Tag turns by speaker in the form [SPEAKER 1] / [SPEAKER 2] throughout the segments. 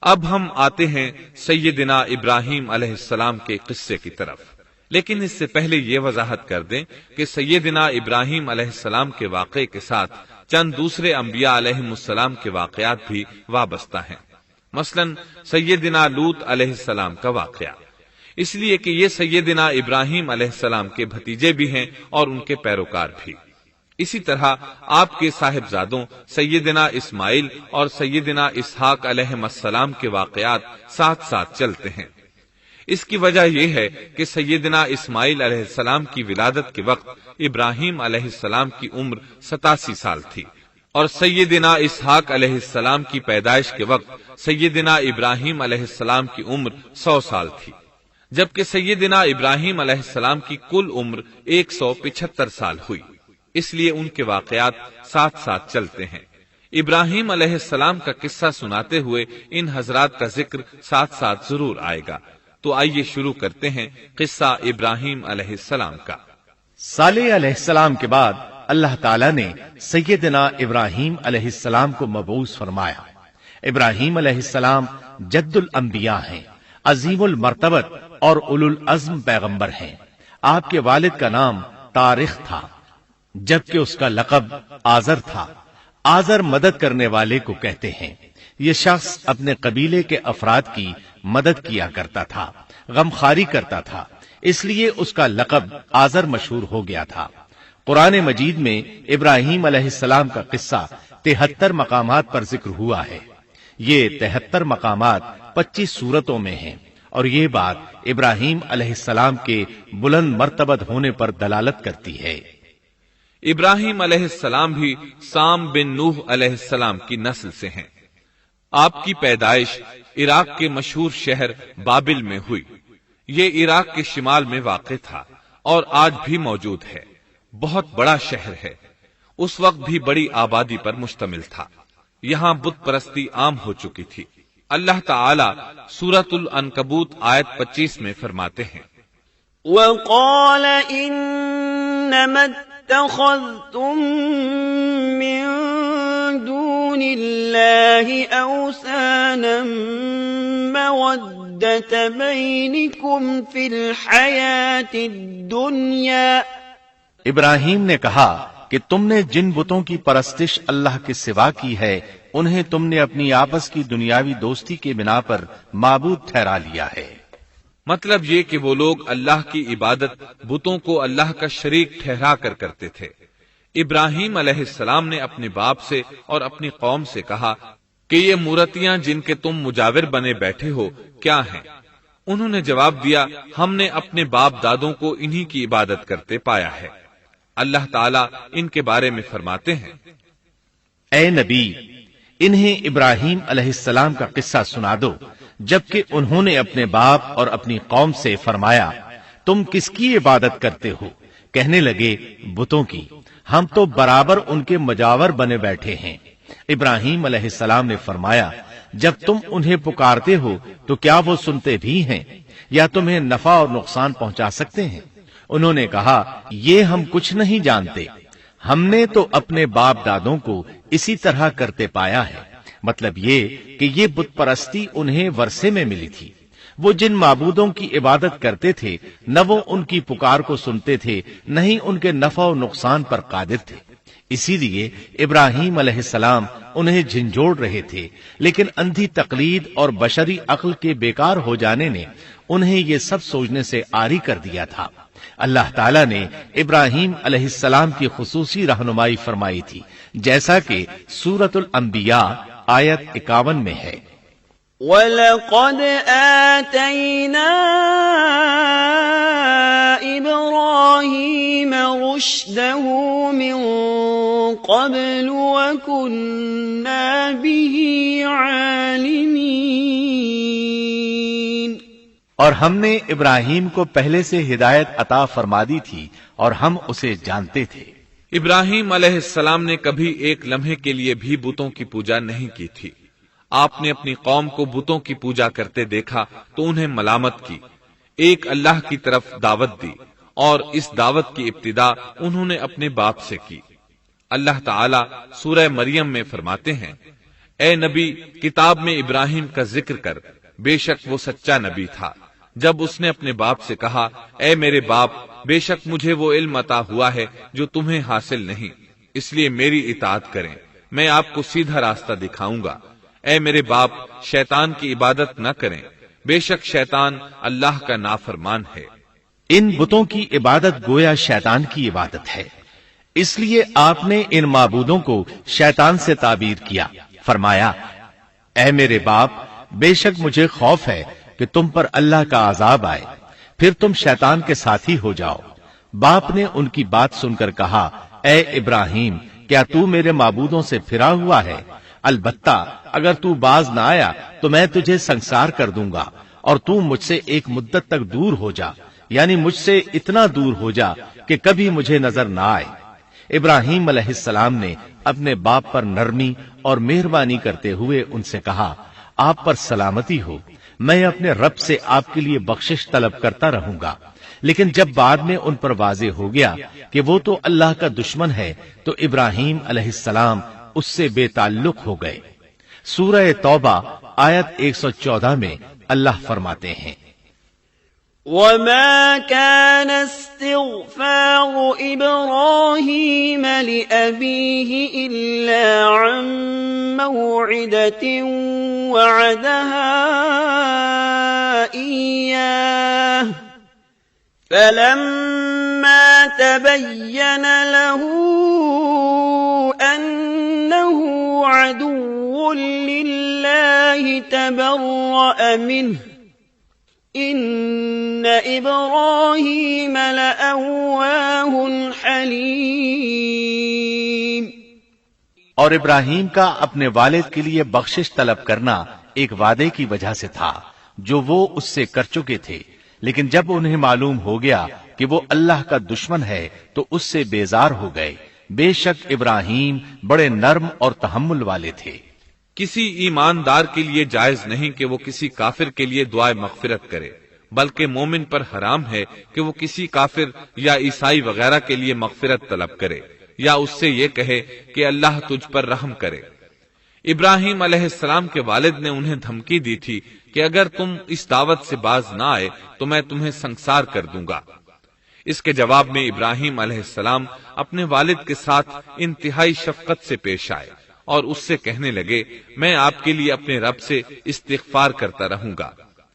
[SPEAKER 1] اب ہم آتے ہیں سیدنا ابراہیم علیہ السلام کے قصے کی طرف، لیکن اس سے پہلے یہ وضاحت کر دیں کہ سیدنا ابراہیم علیہ السلام کے واقعے کے ساتھ چند دوسرے انبیاء علیہم السلام کے واقعات بھی وابستہ ہیں، مثلا سیدنا لوط علیہ السلام کا واقعہ، اس لیے کہ یہ سیدنا ابراہیم علیہ السلام کے بھتیجے بھی ہیں اور ان کے پیروکار بھی۔ اسی طرح آپ کے صاحبزادوں سیدنا اسماعیل اور سیدنا اسحاق علیہ السلام کے واقعات ساتھ ساتھ چلتے ہیں۔ اس کی وجہ یہ ہے کہ سیدنا اسماعیل علیہ السلام کی ولادت کے وقت ابراہیم علیہ السلام کی عمر 87 سال تھی، اور سیدنا اسحاق علیہ السلام کی پیدائش کے وقت سیدنا ابراہیم علیہ السلام کی عمر 100 سال تھی، جبکہ سیدنا ابراہیم علیہ السلام کی کل عمر 175 سال ہوئی، اس لیے ان کے واقعات ساتھ ساتھ چلتے ہیں۔ ابراہیم علیہ السلام کا قصہ سناتے ہوئے ان حضرات کا ذکر ساتھ ساتھ ضرور آئے گا، تو آئیے شروع کرتے ہیں قصہ ابراہیم علیہ السلام کا۔
[SPEAKER 2] صالح علیہ السلام کے بعد اللہ تعالیٰ نے سیدنا ابراہیم علیہ السلام کو مبعوث فرمایا۔ ابراہیم علیہ السلام جد الانبیاء ہیں، عظیم المرتبت اور اولو العزم پیغمبر ہیں۔ آپ کے والد کا نام طارق تھا، جبکہ اس کا لقب آزر تھا۔ آزر مدد کرنے والے کو کہتے ہیں۔ یہ شخص اپنے قبیلے کے افراد کی مدد کیا کرتا تھا، غمخواری کرتا تھا، اس لیے اس کا لقب آزر مشہور ہو گیا تھا۔ قرآن مجید میں ابراہیم علیہ السلام کا قصہ 73 مقامات پر ذکر ہوا ہے۔ یہ 73 مقامات 25 سورتوں میں ہیں، اور یہ بات ابراہیم علیہ السلام کے بلند مرتبت ہونے پر دلالت کرتی ہے۔
[SPEAKER 1] ابراہیم علیہ السلام بھی سام بن نوح علیہ السلام کی نسل سے ہیں۔ آپ کی پیدائش عراق کے مشہور شہر بابل میں ہوئی۔ یہ عراق کے شمال میں واقع تھا اور آج بھی موجود ہے۔ بہت بڑا شہر ہے، اس وقت بھی بڑی آبادی پر مشتمل تھا۔ یہاں بت پرستی عام ہو چکی تھی۔ اللہ تعالی سورۃ العنکبوت آیت 25 میں فرماتے ہیں،
[SPEAKER 3] وَقَالَ إِنَّمَا اتَّخَذْتُم مِّن دُونِ اللَّهِ أَوْثَانًا مَّوَدَّةَ بَيْنِكُمْ فِي الْحَيَاةِ الدُّنْيَا۔
[SPEAKER 2] ابراہیم نے کہا کہ تم نے جن بتوں کی پرستش اللہ کے سوا کی ہے، انہیں تم نے اپنی آپس کی دنیاوی دوستی کے بنا پر معبود ٹھہرا لیا ہے۔
[SPEAKER 1] مطلب یہ کہ وہ لوگ اللہ کی عبادت بتوں کو اللہ کا شریک ٹھہرا کر کرتے تھے۔ ابراہیم علیہ السلام نے اپنے باپ سے اور اپنی قوم سے کہا کہ یہ مورتیاں جن کے تم مجاور بنے بیٹھے ہو کیا ہیں؟ انہوں نے جواب دیا، ہم نے اپنے باپ دادوں کو انہی کی عبادت کرتے پایا ہے۔ اللہ تعالیٰ ان کے بارے میں فرماتے ہیں،
[SPEAKER 2] اے نبی، انہیں ابراہیم علیہ السلام کا قصہ سنا دو، جبکہ انہوں نے اپنے باپ اور اپنی قوم سے فرمایا، تم کس کی عبادت کرتے ہو؟ کہنے لگے، بتوں کی، ہم تو برابر ان کے مجاور بنے بیٹھے ہیں۔ ابراہیم علیہ السلام نے فرمایا، جب تم انہیں پکارتے ہو تو کیا وہ سنتے بھی ہیں یا تمہیں نفع اور نقصان پہنچا سکتے ہیں؟ انہوں نے کہا، یہ ہم کچھ نہیں جانتے، ہم نے تو اپنے باپ دادوں کو اسی طرح کرتے پایا ہے۔ مطلب یہ کہ یہ بت پرستی انہیں ورثے میں ملی تھی۔ وہ جن معبودوں کی عبادت کرتے تھے، نہ وہ ان کی پکار کو سنتے تھے، نہ ہی ان کے نفع و نقصان پر قادر تھے۔ اسی لیے ابراہیم علیہ السلام انہیں جھنجھوڑ رہے تھے، لیکن اندھی تقلید اور بشری عقل کے بیکار ہو جانے نے انہیں یہ سب سوچنے سے عاری کر دیا تھا۔ اللہ تعالیٰ نے ابراہیم علیہ السلام کی خصوصی رہنمائی فرمائی تھی، جیسا کہ سورۃ الانبیاء آیت 51 میں ہے،
[SPEAKER 3] وَلَقَدْ آتَيْنَا إِبْرَاهِيمَ رُشْدَهُ مِن قَبْلُ وَكُنَّا بِهِ عَالِمِينَ۔
[SPEAKER 2] اور ہم نے ابراہیم کو پہلے سے ہدایت عطا فرما دی تھی اور ہم اسے جانتے تھے۔
[SPEAKER 1] ابراہیم علیہ السلام نے کبھی ایک لمحے کے لیے بھی بتوں کی پوجا نہیں کی تھی۔ آپ نے اپنی قوم کو بتوں کی پوجا کرتے دیکھا تو انہیں ملامت کی، ایک اللہ کی طرف دعوت دی، اور اس دعوت کی ابتدا انہوں نے اپنے باپ سے کی۔ اللہ تعالیٰ سورہ مریم میں فرماتے ہیں، اے نبی، کتاب میں ابراہیم کا ذکر کر، بے شک وہ سچا نبی تھا۔ جب اس نے اپنے باپ سے کہا، اے میرے باپ، بے شک مجھے وہ علم عطا ہوا ہے جو تمہیں حاصل نہیں، اس لیے میری اطاعت کریں، میں آپ کو سیدھا راستہ دکھاؤں گا۔ اے میرے باپ، شیطان کی عبادت نہ کریں، بے شک شیطان اللہ کا نافرمان ہے۔
[SPEAKER 2] ان بتوں کی عبادت گویا شیطان کی عبادت ہے، اس لیے آپ نے ان معبودوں کو شیطان سے تعبیر کیا۔ فرمایا، اے میرے باپ، بے شک مجھے خوف ہے کہ تم پر اللہ کا عذاب آئے، پھر تم شیطان کے ساتھی ہو جاؤ۔ باپ نے ان کی بات سن کر کہا، اے ابراہیم، کیا تو میرے معبودوں سے پھرا ہوا ہے؟ البتہ اگر تو باز نہ آیا تو میں تجھے سنسار کر دوں گا، اور تو مجھ سے ایک مدت تک دور ہو جا، یعنی مجھ سے اتنا دور ہو جا کہ کبھی مجھے نظر نہ آئے۔ ابراہیم علیہ السلام نے اپنے باپ پر نرمی اور مہربانی کرتے ہوئے ان سے کہا، آپ پر سلامتی ہو، میں اپنے رب سے آپ کے لیے بخشش طلب کرتا رہوں گا۔ لیکن جب بعد میں ان پر واضح ہو گیا کہ وہ تو اللہ کا دشمن ہے تو ابراہیم علیہ السلام اس سے بے تعلق ہو گئے۔ سورہ توبہ آیت 114 میں اللہ فرماتے ہیں،
[SPEAKER 3] وَمَا كَانَ اسْتِغْفَارُ إِبْرَاهِيمَ لِأَبِيهِ إِلَّا عَن مَّوْعِدَةٍ وَعَدَهَا إِيَّاهُ فَلَمَّا تَبَيَّنَ لَهُ أَنَّهُ عَدُوٌّ لِّلَّهِ تَبَرَّأَ مِنْهُ إِنَّ إِبْرَاهِيمَ لَأَوَّاهٌ حَلِيمٌ۔
[SPEAKER 2] اور ابراہیم کا اپنے والد کے لیے بخشش طلب کرنا ایک وعدے کی وجہ سے تھا جو وہ اس سے کر چکے تھے، لیکن جب انہیں معلوم ہو گیا کہ وہ اللہ کا دشمن ہے تو اس سے بیزار ہو گئے۔ بے شک ابراہیم بڑے نرم اور تحمل والے تھے۔
[SPEAKER 1] کسی ایماندار کے لیے جائز نہیں کہ وہ کسی کافر کے لیے دعائے مغفرت کرے، بلکہ مومن پر حرام ہے کہ وہ کسی کافر یا عیسائی وغیرہ کے لیے مغفرت طلب کرے یا اس سے یہ کہے کہ اللہ تجھ پر رحم کرے۔ ابراہیم علیہ السلام کے والد نے انہیں دھمکی دی تھی کہ اگر تم اس دعوت سے باز نہ آئے تو میں تمہیں سنسار کر دوں گا۔ اس کے جواب میں ابراہیم علیہ السلام اپنے والد کے ساتھ انتہائی شفقت سے پیش آئے اور اس سے کہنے لگے، میں آپ کے لیے اپنے رب سے استغفار کرتا رہوں گا،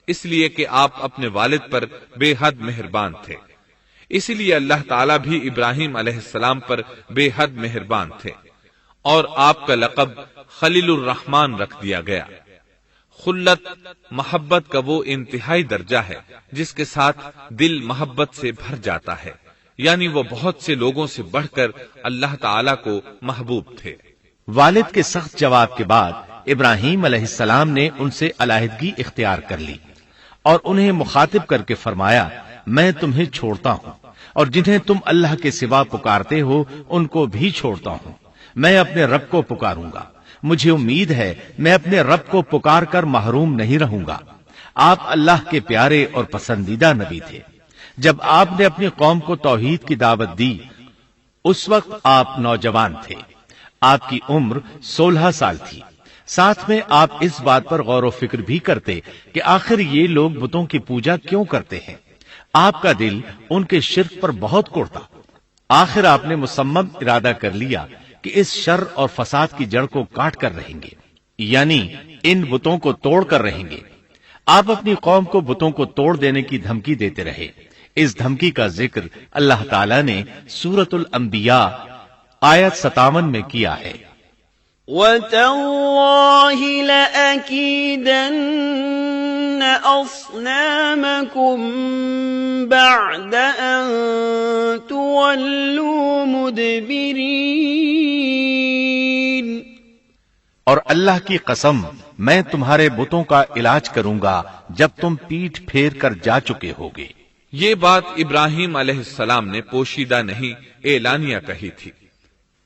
[SPEAKER 1] اس لیے کہ آپ اپنے والد پر بے حد مہربان تھے۔ اسی لیے اللہ تعالیٰ بھی ابراہیم علیہ السلام پر بے حد مہربان تھے، اور آپ کا لقب خلیل الرحمن رکھ دیا گیا۔ خلت محبت کا وہ انتہائی درجہ ہے جس کے ساتھ دل محبت سے بھر جاتا ہے، یعنی وہ بہت سے لوگوں سے بڑھ کر اللہ تعالیٰ کو محبوب تھے۔
[SPEAKER 2] والد کے سخت جواب کے بعد ابراہیم علیہ السلام نے ان سے علیحدگی اختیار کر لی اور انہیں مخاطب کر کے فرمایا، میں تمہیں چھوڑتا ہوں اور جنہیں تم اللہ کے سوا پکارتے ہو ان کو بھی چھوڑتا ہوں، میں اپنے رب کو پکاروں گا، مجھے امید ہے میں اپنے رب کو پکار کر محروم نہیں رہوں گا۔ آپ اللہ کے پیارے اور پسندیدہ نبی تھے۔ جب آپ نے اپنی قوم کو توحید کی دعوت دی اس وقت آپ نوجوان تھے، آپ کی عمر 16 سال تھی۔ ساتھ میں آپ اس بات پر غور و فکر بھی کرتے کہ آخر یہ لوگ بتوں کی پوجا کیوں کرتے ہیں۔ آپ کا دل ان کے شرک پر بہت کوڑتا۔ آخر آپ نے مصمم ارادہ کر لیا کہ اس شر اور فساد کی جڑ کو کاٹ کر رہیں گے، یعنی ان بتوں کو توڑ کر رہیں گے۔ آپ اپنی قوم کو بتوں کو توڑ دینے کی دھمکی دیتے رہے۔ اس دھمکی کا ذکر اللہ تعالیٰ نے سورۃ الانبیاء آیت 57 میں کیا ہے،
[SPEAKER 3] وَتَاللَّهِ لَأَكِيدَنَّ أَصْنَامَكُمْ بَعْدَ أَن تُوَلُّوا مُدْبِرِينَ۔
[SPEAKER 2] اور اللہ کی قسم میں تمہارے بتوں کا علاج کروں گا جب تم پیٹھ پھیر کر جا چکے ہوگے۔
[SPEAKER 1] یہ بات ابراہیم علیہ السلام نے پوشیدہ نہیں اعلانیہ کہی تھی۔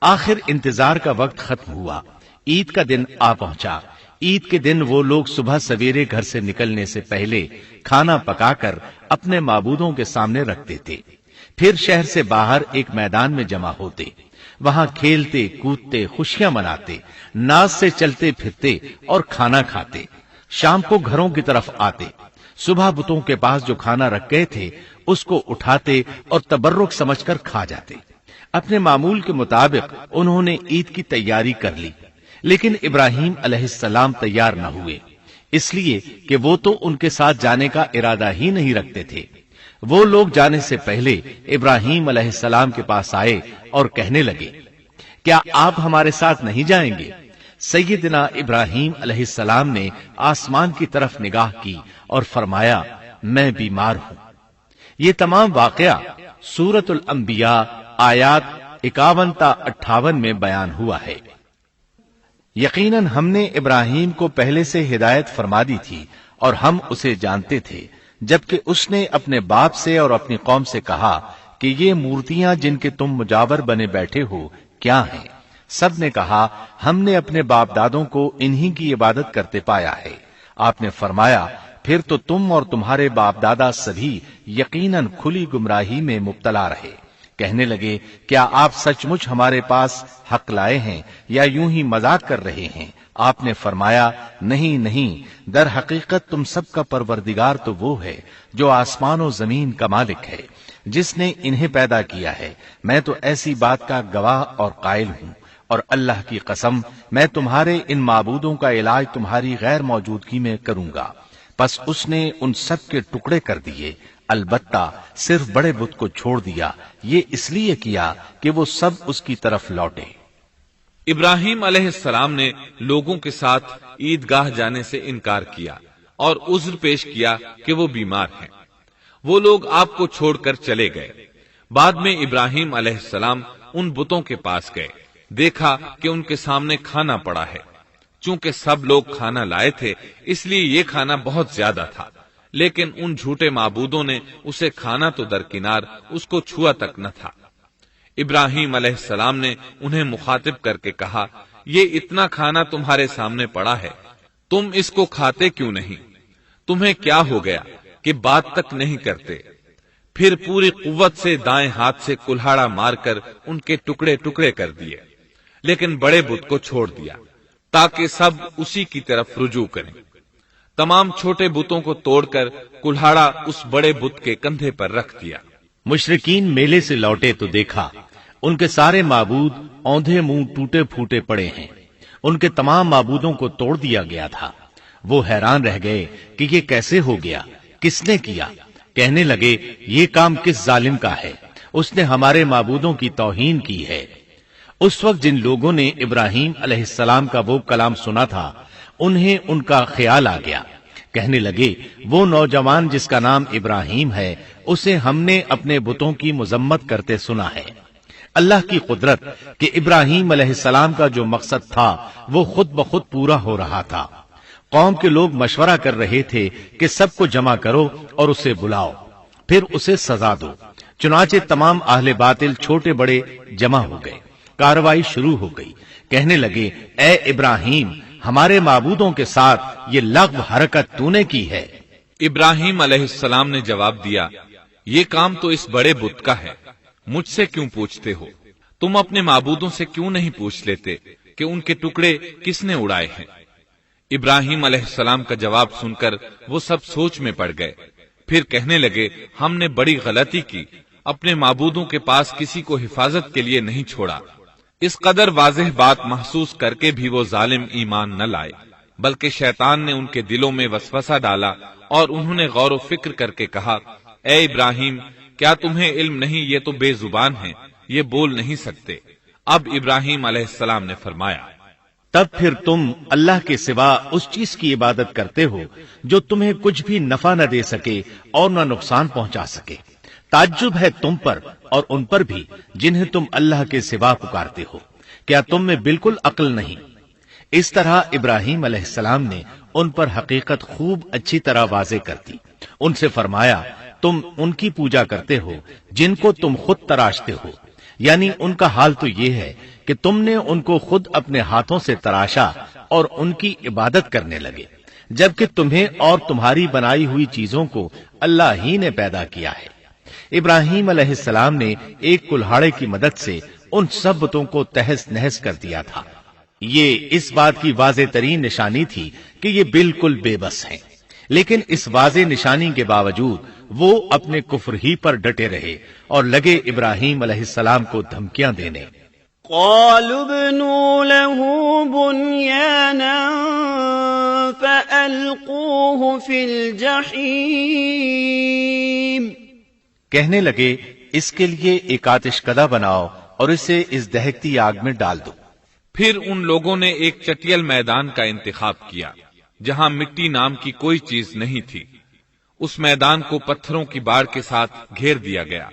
[SPEAKER 2] آخر انتظار کا وقت ختم ہوا، عید کا دن آ پہنچا۔ عید کے دن وہ لوگ صبح سویرے گھر سے نکلنے سے پہلے کھانا پکا کر اپنے معبودوں کے سامنے رکھتے تھے، پھر شہر سے باہر ایک میدان میں جمع ہوتے، وہاں کھیلتے کودتے خوشیاں مناتے، ناز سے چلتے پھرتے اور کھانا کھاتے، شام کو گھروں کی طرف آتے، صبح بتوں کے پاس جو کھانا رکھ گئے تھے اس کو اٹھاتے اور تبرک سمجھ کر کھا جاتے۔ اپنے معمول کے مطابق انہوں نے عید کی تیاری کر لی، لیکن ابراہیم علیہ السلام تیار نہ ہوئے، اس لیے کہ وہ تو ان کے ساتھ جانے کا ارادہ ہی نہیں رکھتے تھے۔ وہ لوگ جانے سے پہلے ابراہیم علیہ السلام کے پاس آئے اور کہنے لگے، کیا آپ ہمارے ساتھ نہیں جائیں گے؟ سیدنا ابراہیم علیہ السلام نے آسمان کی طرف نگاہ کی اور فرمایا، میں بیمار ہوں۔ یہ تمام واقعہ سورۃ الانبیاء آیات 51 تا 58 میں بیان ہوا ہے۔ یقیناً ہم نے ابراہیم کو پہلے سے ہدایت فرما دی تھی اور ہم اسے جانتے تھے، جبکہ اس نے اپنے باپ سے اور اپنی قوم سے کہا کہ یہ مورتیاں جن کے تم مجاور بنے بیٹھے ہو کیا ہیں؟ سب نے کہا، ہم نے اپنے باپ دادوں کو انہی کی عبادت کرتے پایا ہے۔ آپ نے فرمایا، پھر تو تم اور تمہارے باپ دادا سبھی یقیناً کھلی گمراہی میں مبتلا رہے۔ کہنے لگے، کیا آپ سچ مچ ہمارے پاس حق لائے ہیں یا یوں ہی مذاق کر رہے ہیں؟ آپ نے فرمایا، نہیں نہیں، در حقیقت تم سب کا پروردگار تو وہ ہے جو آسمان و زمین کا مالک ہے، جس نے انہیں پیدا کیا ہے۔ میں تو ایسی بات کا گواہ اور قائل ہوں، اور اللہ کی قسم میں تمہارے ان معبودوں کا علاج تمہاری غیر موجودگی میں کروں گا۔ پس اس نے ان سب کے ٹکڑے کر دیے، البتہ صرف بڑے بت کو چھوڑ دیا، یہ اس لیے کیا کہ وہ سب اس کی طرف لوٹے۔
[SPEAKER 1] ابراہیم علیہ السلام نے لوگوں کے ساتھ عیدگاہ جانے سے انکار کیا اور عذر پیش کیا کہ وہ بیمار ہیں۔ وہ لوگ آپ کو چھوڑ کر چلے گئے۔ بعد میں ابراہیم علیہ السلام ان بتوں کے پاس گئے، دیکھا کہ ان کے سامنے کھانا پڑا ہے۔ چونکہ سب لوگ کھانا لائے تھے اس لیے یہ کھانا بہت زیادہ تھا، لیکن ان جھوٹے معبودوں نے اسے کھانا تو درکنار اس کو چھوا تک نہ تھا۔ ابراہیم علیہ السلام نے انہیں مخاطب کر کے کہا، یہ اتنا کھانا تمہارے سامنے پڑا ہے، تم اس کو کھاتے کیوں نہیں؟ تمہیں کیا ہو گیا کہ بات تک نہیں کرتے؟ پھر پوری قوت سے دائیں ہاتھ سے کلہاڑا مار کر ان کے ٹکڑے ٹکڑے کر دیے، لیکن بڑے بت کو چھوڑ دیا تاکہ سب اسی کی طرف رجوع کریں۔ تمام چھوٹے بتوں کو توڑ کر کلہاڑا اس بڑے بت کے کندھے پر رکھ دیا۔
[SPEAKER 2] مشرکین میلے سے لوٹے تو دیکھا ان کے سارے معبود اوندھے منہ ٹوٹے پھوٹے پڑے ہیں، ان کے تمام معبودوں کو توڑ دیا گیا تھا۔ وہ حیران رہ گئے کہ یہ کیسے ہو گیا، کس نے کیا؟ کہنے لگے، یہ کام کس ظالم کا ہے؟ اس نے ہمارے معبودوں کی توہین کی ہے۔ اس وقت جن لوگوں نے ابراہیم علیہ السلام کا وہ کلام سنا تھا انہیں ان کا خیال آ گیا۔ کہنے لگے، وہ نوجوان جس کا نام ابراہیم ہے اسے ہم نے اپنے بتوں کی مذمت کرتے سنا ہے۔ اللہ کی قدرت کہ ابراہیم علیہ السلام کا جو مقصد تھا وہ خود بخود پورا ہو رہا تھا۔ قوم کے لوگ مشورہ کر رہے تھے کہ سب کو جمع کرو اور اسے بلاؤ، پھر اسے سزا دو۔ چنانچہ تمام اہل باطل چھوٹے بڑے جمع ہو گئے، کارروائی شروع ہو گئی۔ کہنے لگے، اے ابراہیم، ہمارے معبودوں کے ساتھ یہ لغو حرکت تو نے کی ہے۔
[SPEAKER 1] ابراہیم علیہ السلام نے جواب دیا، یہ کام تو اس بڑے بت کا ہے، مجھ سے کیوں پوچھتے ہو؟ تم اپنے معبودوں سے کیوں نہیں پوچھ لیتے کہ ان کے ٹکڑے کس نے اڑائے ہیں؟ ابراہیم علیہ السلام کا جواب سن کر وہ سب سوچ میں پڑ گئے۔ پھر کہنے لگے، ہم نے بڑی غلطی کی، اپنے معبودوں کے پاس کسی کو حفاظت کے لیے نہیں چھوڑا۔ اس قدر واضح بات محسوس کر کے بھی وہ ظالم ایمان نہ لائے، بلکہ شیطان نے ان کے دلوں میں وسوسہ ڈالا اور انہوں نے غور و فکر کر کے کہا، اے ابراہیم، کیا تمہیں علم نہیں، یہ تو بے زبان ہیں، یہ بول نہیں سکتے۔ اب ابراہیم علیہ السلام نے فرمایا،
[SPEAKER 2] تب پھر تم اللہ کے سوا اس چیز کی عبادت کرتے ہو جو تمہیں کچھ بھی نفع نہ دے سکے اور نہ نقصان پہنچا سکے۔ تعجب ہے تم پر اور ان پر بھی جنہیں تم اللہ کے سوا پکارتے ہو، کیا تم میں بالکل عقل نہیں؟ اس طرح ابراہیم علیہ السلام نے ان پر حقیقت خوب اچھی طرح واضح کر دی۔ ان سے فرمایا، تم ان کی پوجا کرتے ہو جن کو تم خود تراشتے ہو، یعنی ان کا حال تو یہ ہے کہ تم نے ان کو خود اپنے ہاتھوں سے تراشا اور ان کی عبادت کرنے لگے، جبکہ تمہیں اور تمہاری بنائی ہوئی چیزوں کو اللہ ہی نے پیدا کیا ہے۔ ابراہیم علیہ السلام نے ایک کلہاڑے کی مدد سے ان سب بتوں کو تہس نہس کر دیا تھا۔ یہ اس بات کی واضح ترین نشانی تھی کہ یہ بالکل بے بس ہیں، لیکن اس واضح نشانی کے باوجود وہ اپنے کفر ہی پر ڈٹے رہے اور لگے ابراہیم علیہ السلام کو دھمکیاں دینے۔
[SPEAKER 3] قالوا ابنوا له بنيانا فألقوه في الجحيم،
[SPEAKER 2] کہنے لگے اس کے لیے ایک آتش کدہ بناؤ اور اسے اس دہکتی آگ میں ڈال دو۔
[SPEAKER 1] پھر ان لوگوں نے ایک چٹیل میدان کا انتخاب کیا جہاں مٹی نام کی کوئی چیز نہیں تھی۔ اس میدان کو پتھروں کی باڑ کے ساتھ گھیر دیا گیا۔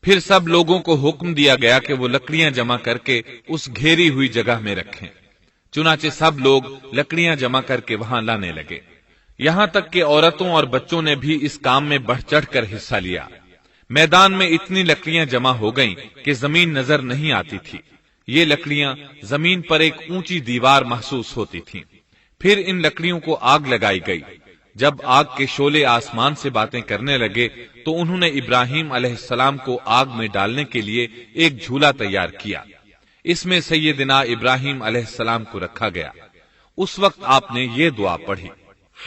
[SPEAKER 1] پھر سب لوگوں کو حکم دیا گیا کہ وہ لکڑیاں جمع کر کے اس گھیری ہوئی جگہ میں رکھیں۔ چنانچہ سب لوگ لکڑیاں جمع کر کے وہاں لانے لگے، یہاں تک کہ عورتوں اور بچوں نے بھی اس کام میں بڑھ چڑھ کر حصہ لیا۔ میدان میں اتنی لکڑیاں جمع ہو گئیں کہ زمین نظر نہیں آتی تھی۔ یہ لکڑیاں زمین پر ایک اونچی دیوار محسوس ہوتی تھیں۔ پھر ان لکڑیوں کو آگ لگائی گئی۔ جب آگ کے شعلے آسمان سے باتیں کرنے لگے تو انہوں نے ابراہیم علیہ السلام کو آگ میں ڈالنے کے لیے ایک جھولا تیار کیا۔ اس میں سیدنا ابراہیم علیہ السلام کو رکھا گیا۔ اس وقت آپ نے یہ دعا پڑھی،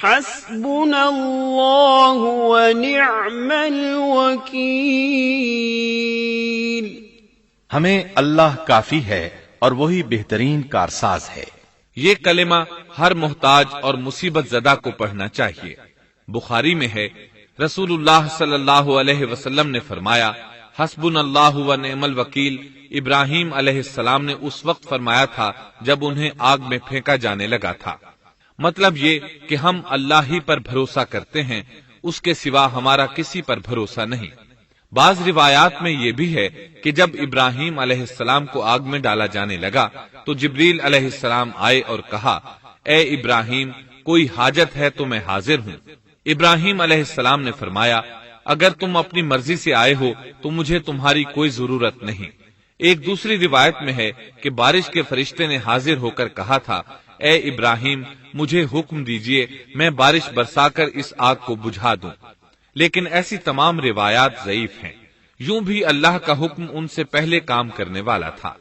[SPEAKER 3] حسبنا اللہ ونعم الوکیل،
[SPEAKER 2] ہمیں اللہ کافی ہے اور وہی بہترین کارساز ہے۔
[SPEAKER 1] یہ کلمہ ہر محتاج اور مصیبت زدہ کو پڑھنا چاہیے۔ بخاری میں ہے، رسول اللہ صلی اللہ علیہ وسلم نے فرمایا، حسبنا اللہ و نعم الوکیل ابراہیم علیہ السلام نے اس وقت فرمایا تھا جب انہیں آگ میں پھینکا جانے لگا تھا۔ مطلب یہ کہ ہم اللہ ہی پر بھروسہ کرتے ہیں، اس کے سوا ہمارا کسی پر بھروسہ نہیں۔ بعض روایات میں یہ بھی ہے کہ جب ابراہیم علیہ السلام کو آگ میں ڈالا جانے لگا تو جبریل علیہ السلام آئے اور کہا، اے ابراہیم، کوئی حاجت ہے تو میں حاضر ہوں۔ ابراہیم علیہ السلام نے فرمایا، اگر تم اپنی مرضی سے آئے ہو تو مجھے تمہاری کوئی ضرورت نہیں۔ ایک دوسری روایت میں ہے کہ بارش کے فرشتے نے حاضر ہو کر کہا تھا، اے ابراہیم، مجھے حکم دیجئے میں بارش برسا کر اس آگ کو بجھا دوں۔ لیکن ایسی تمام روایات ضعیف ہیں۔ یوں بھی اللہ کا حکم ان سے پہلے کام کرنے والا تھا۔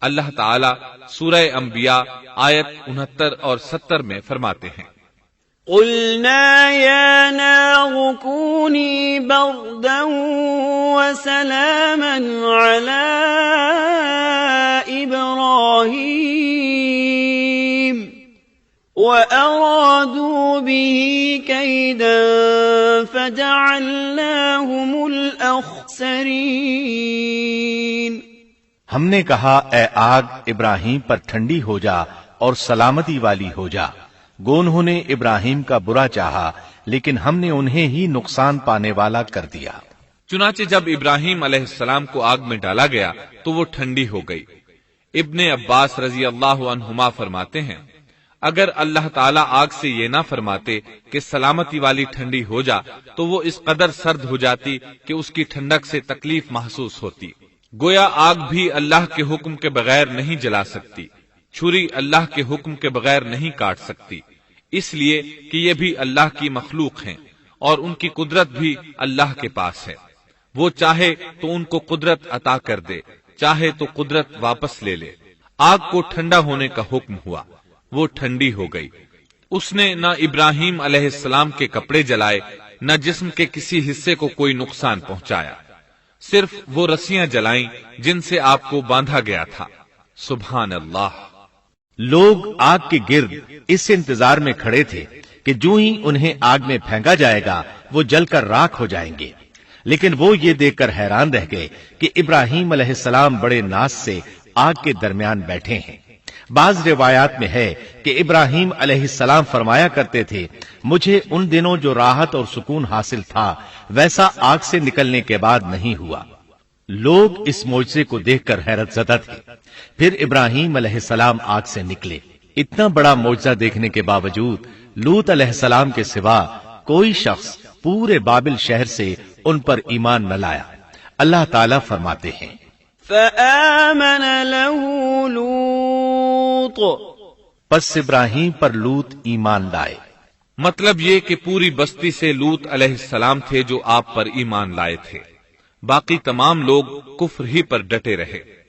[SPEAKER 1] اللہ تعالی سورہ انبیاء آیت 69 اور 70 میں فرماتے ہیں،
[SPEAKER 3] قلنا يا نار كوني بردا وسلاما على إبراهيم وأرادوا به كيدا فجعلناهم الأخسرين۔
[SPEAKER 2] ہم نے کہا، اے آگ ابراہیم پر ٹھنڈی ہو جا اور سلامتی والی ہو جا۔ گو انہوں نے ابراہیم کا برا چاہا لیکن ہم نے انہیں ہی نقصان پانے والا کر دیا۔
[SPEAKER 1] چنانچہ جب ابراہیم علیہ السلام کو آگ میں ڈالا گیا تو وہ ٹھنڈی ہو گئی۔ ابن عباس رضی اللہ عنہما فرماتے ہیں، اگر اللہ تعالیٰ آگ سے یہ نہ فرماتے کہ سلامتی والی ٹھنڈی ہو جا تو وہ اس قدر سرد ہو جاتی کہ اس کی ٹھنڈک سے تکلیف محسوس ہوتی۔ گویا آگ بھی اللہ کے حکم کے بغیر نہیں جلا سکتی، چھری اللہ کے حکم کے بغیر نہیں کاٹ سکتی، اس لیے کہ یہ بھی اللہ کی مخلوق ہیں اور ان کی قدرت بھی اللہ کے پاس ہے۔ وہ چاہے تو ان کو قدرت عطا کر دے، چاہے تو قدرت واپس لے لے۔ آگ کو ٹھنڈا ہونے کا حکم ہوا، وہ ٹھنڈی ہو گئی۔ اس نے نہ ابراہیم علیہ السلام کے کپڑے جلائے، نہ جسم کے کسی حصے کو کوئی نقصان پہنچایا، صرف وہ رسیاں جلائیں جن سے آپ کو باندھا گیا تھا۔ سبحان اللہ۔
[SPEAKER 2] لوگ آگ کے گرد اس انتظار میں کھڑے تھے کہ جو ہی انہیں آگ میں پھینکا جائے گا وہ جل کر راکھ ہو جائیں گے، لیکن وہ یہ دیکھ کر حیران رہ گئے کہ ابراہیم علیہ السلام بڑے ناز سے آگ کے درمیان بیٹھے ہیں۔ بعض روایات میں ہے کہ ابراہیم علیہ السلام فرمایا کرتے تھے، مجھے ان دنوں جو راحت اور سکون حاصل تھا ویسا آگ سے نکلنے کے بعد نہیں ہوا۔ لوگ اس معجزے کو دیکھ کر حیرت زدہ تھے۔ پھر ابراہیم علیہ السلام آگ سے نکلے۔ اتنا بڑا معجزہ دیکھنے کے باوجود لوط علیہ السلام کے سوا کوئی شخص پورے بابل شہر سے ان پر ایمان نہ لایا۔ اللہ تعالیٰ فرماتے ہیں،
[SPEAKER 3] فآمن له لوط،
[SPEAKER 2] پس ابراہیم پر لوط ایمان لائے۔
[SPEAKER 1] مطلب یہ کہ پوری بستی سے لوط علیہ السلام تھے جو آپ پر ایمان لائے تھے، باقی تمام لوگ کفر ہی پر ڈٹے رہے۔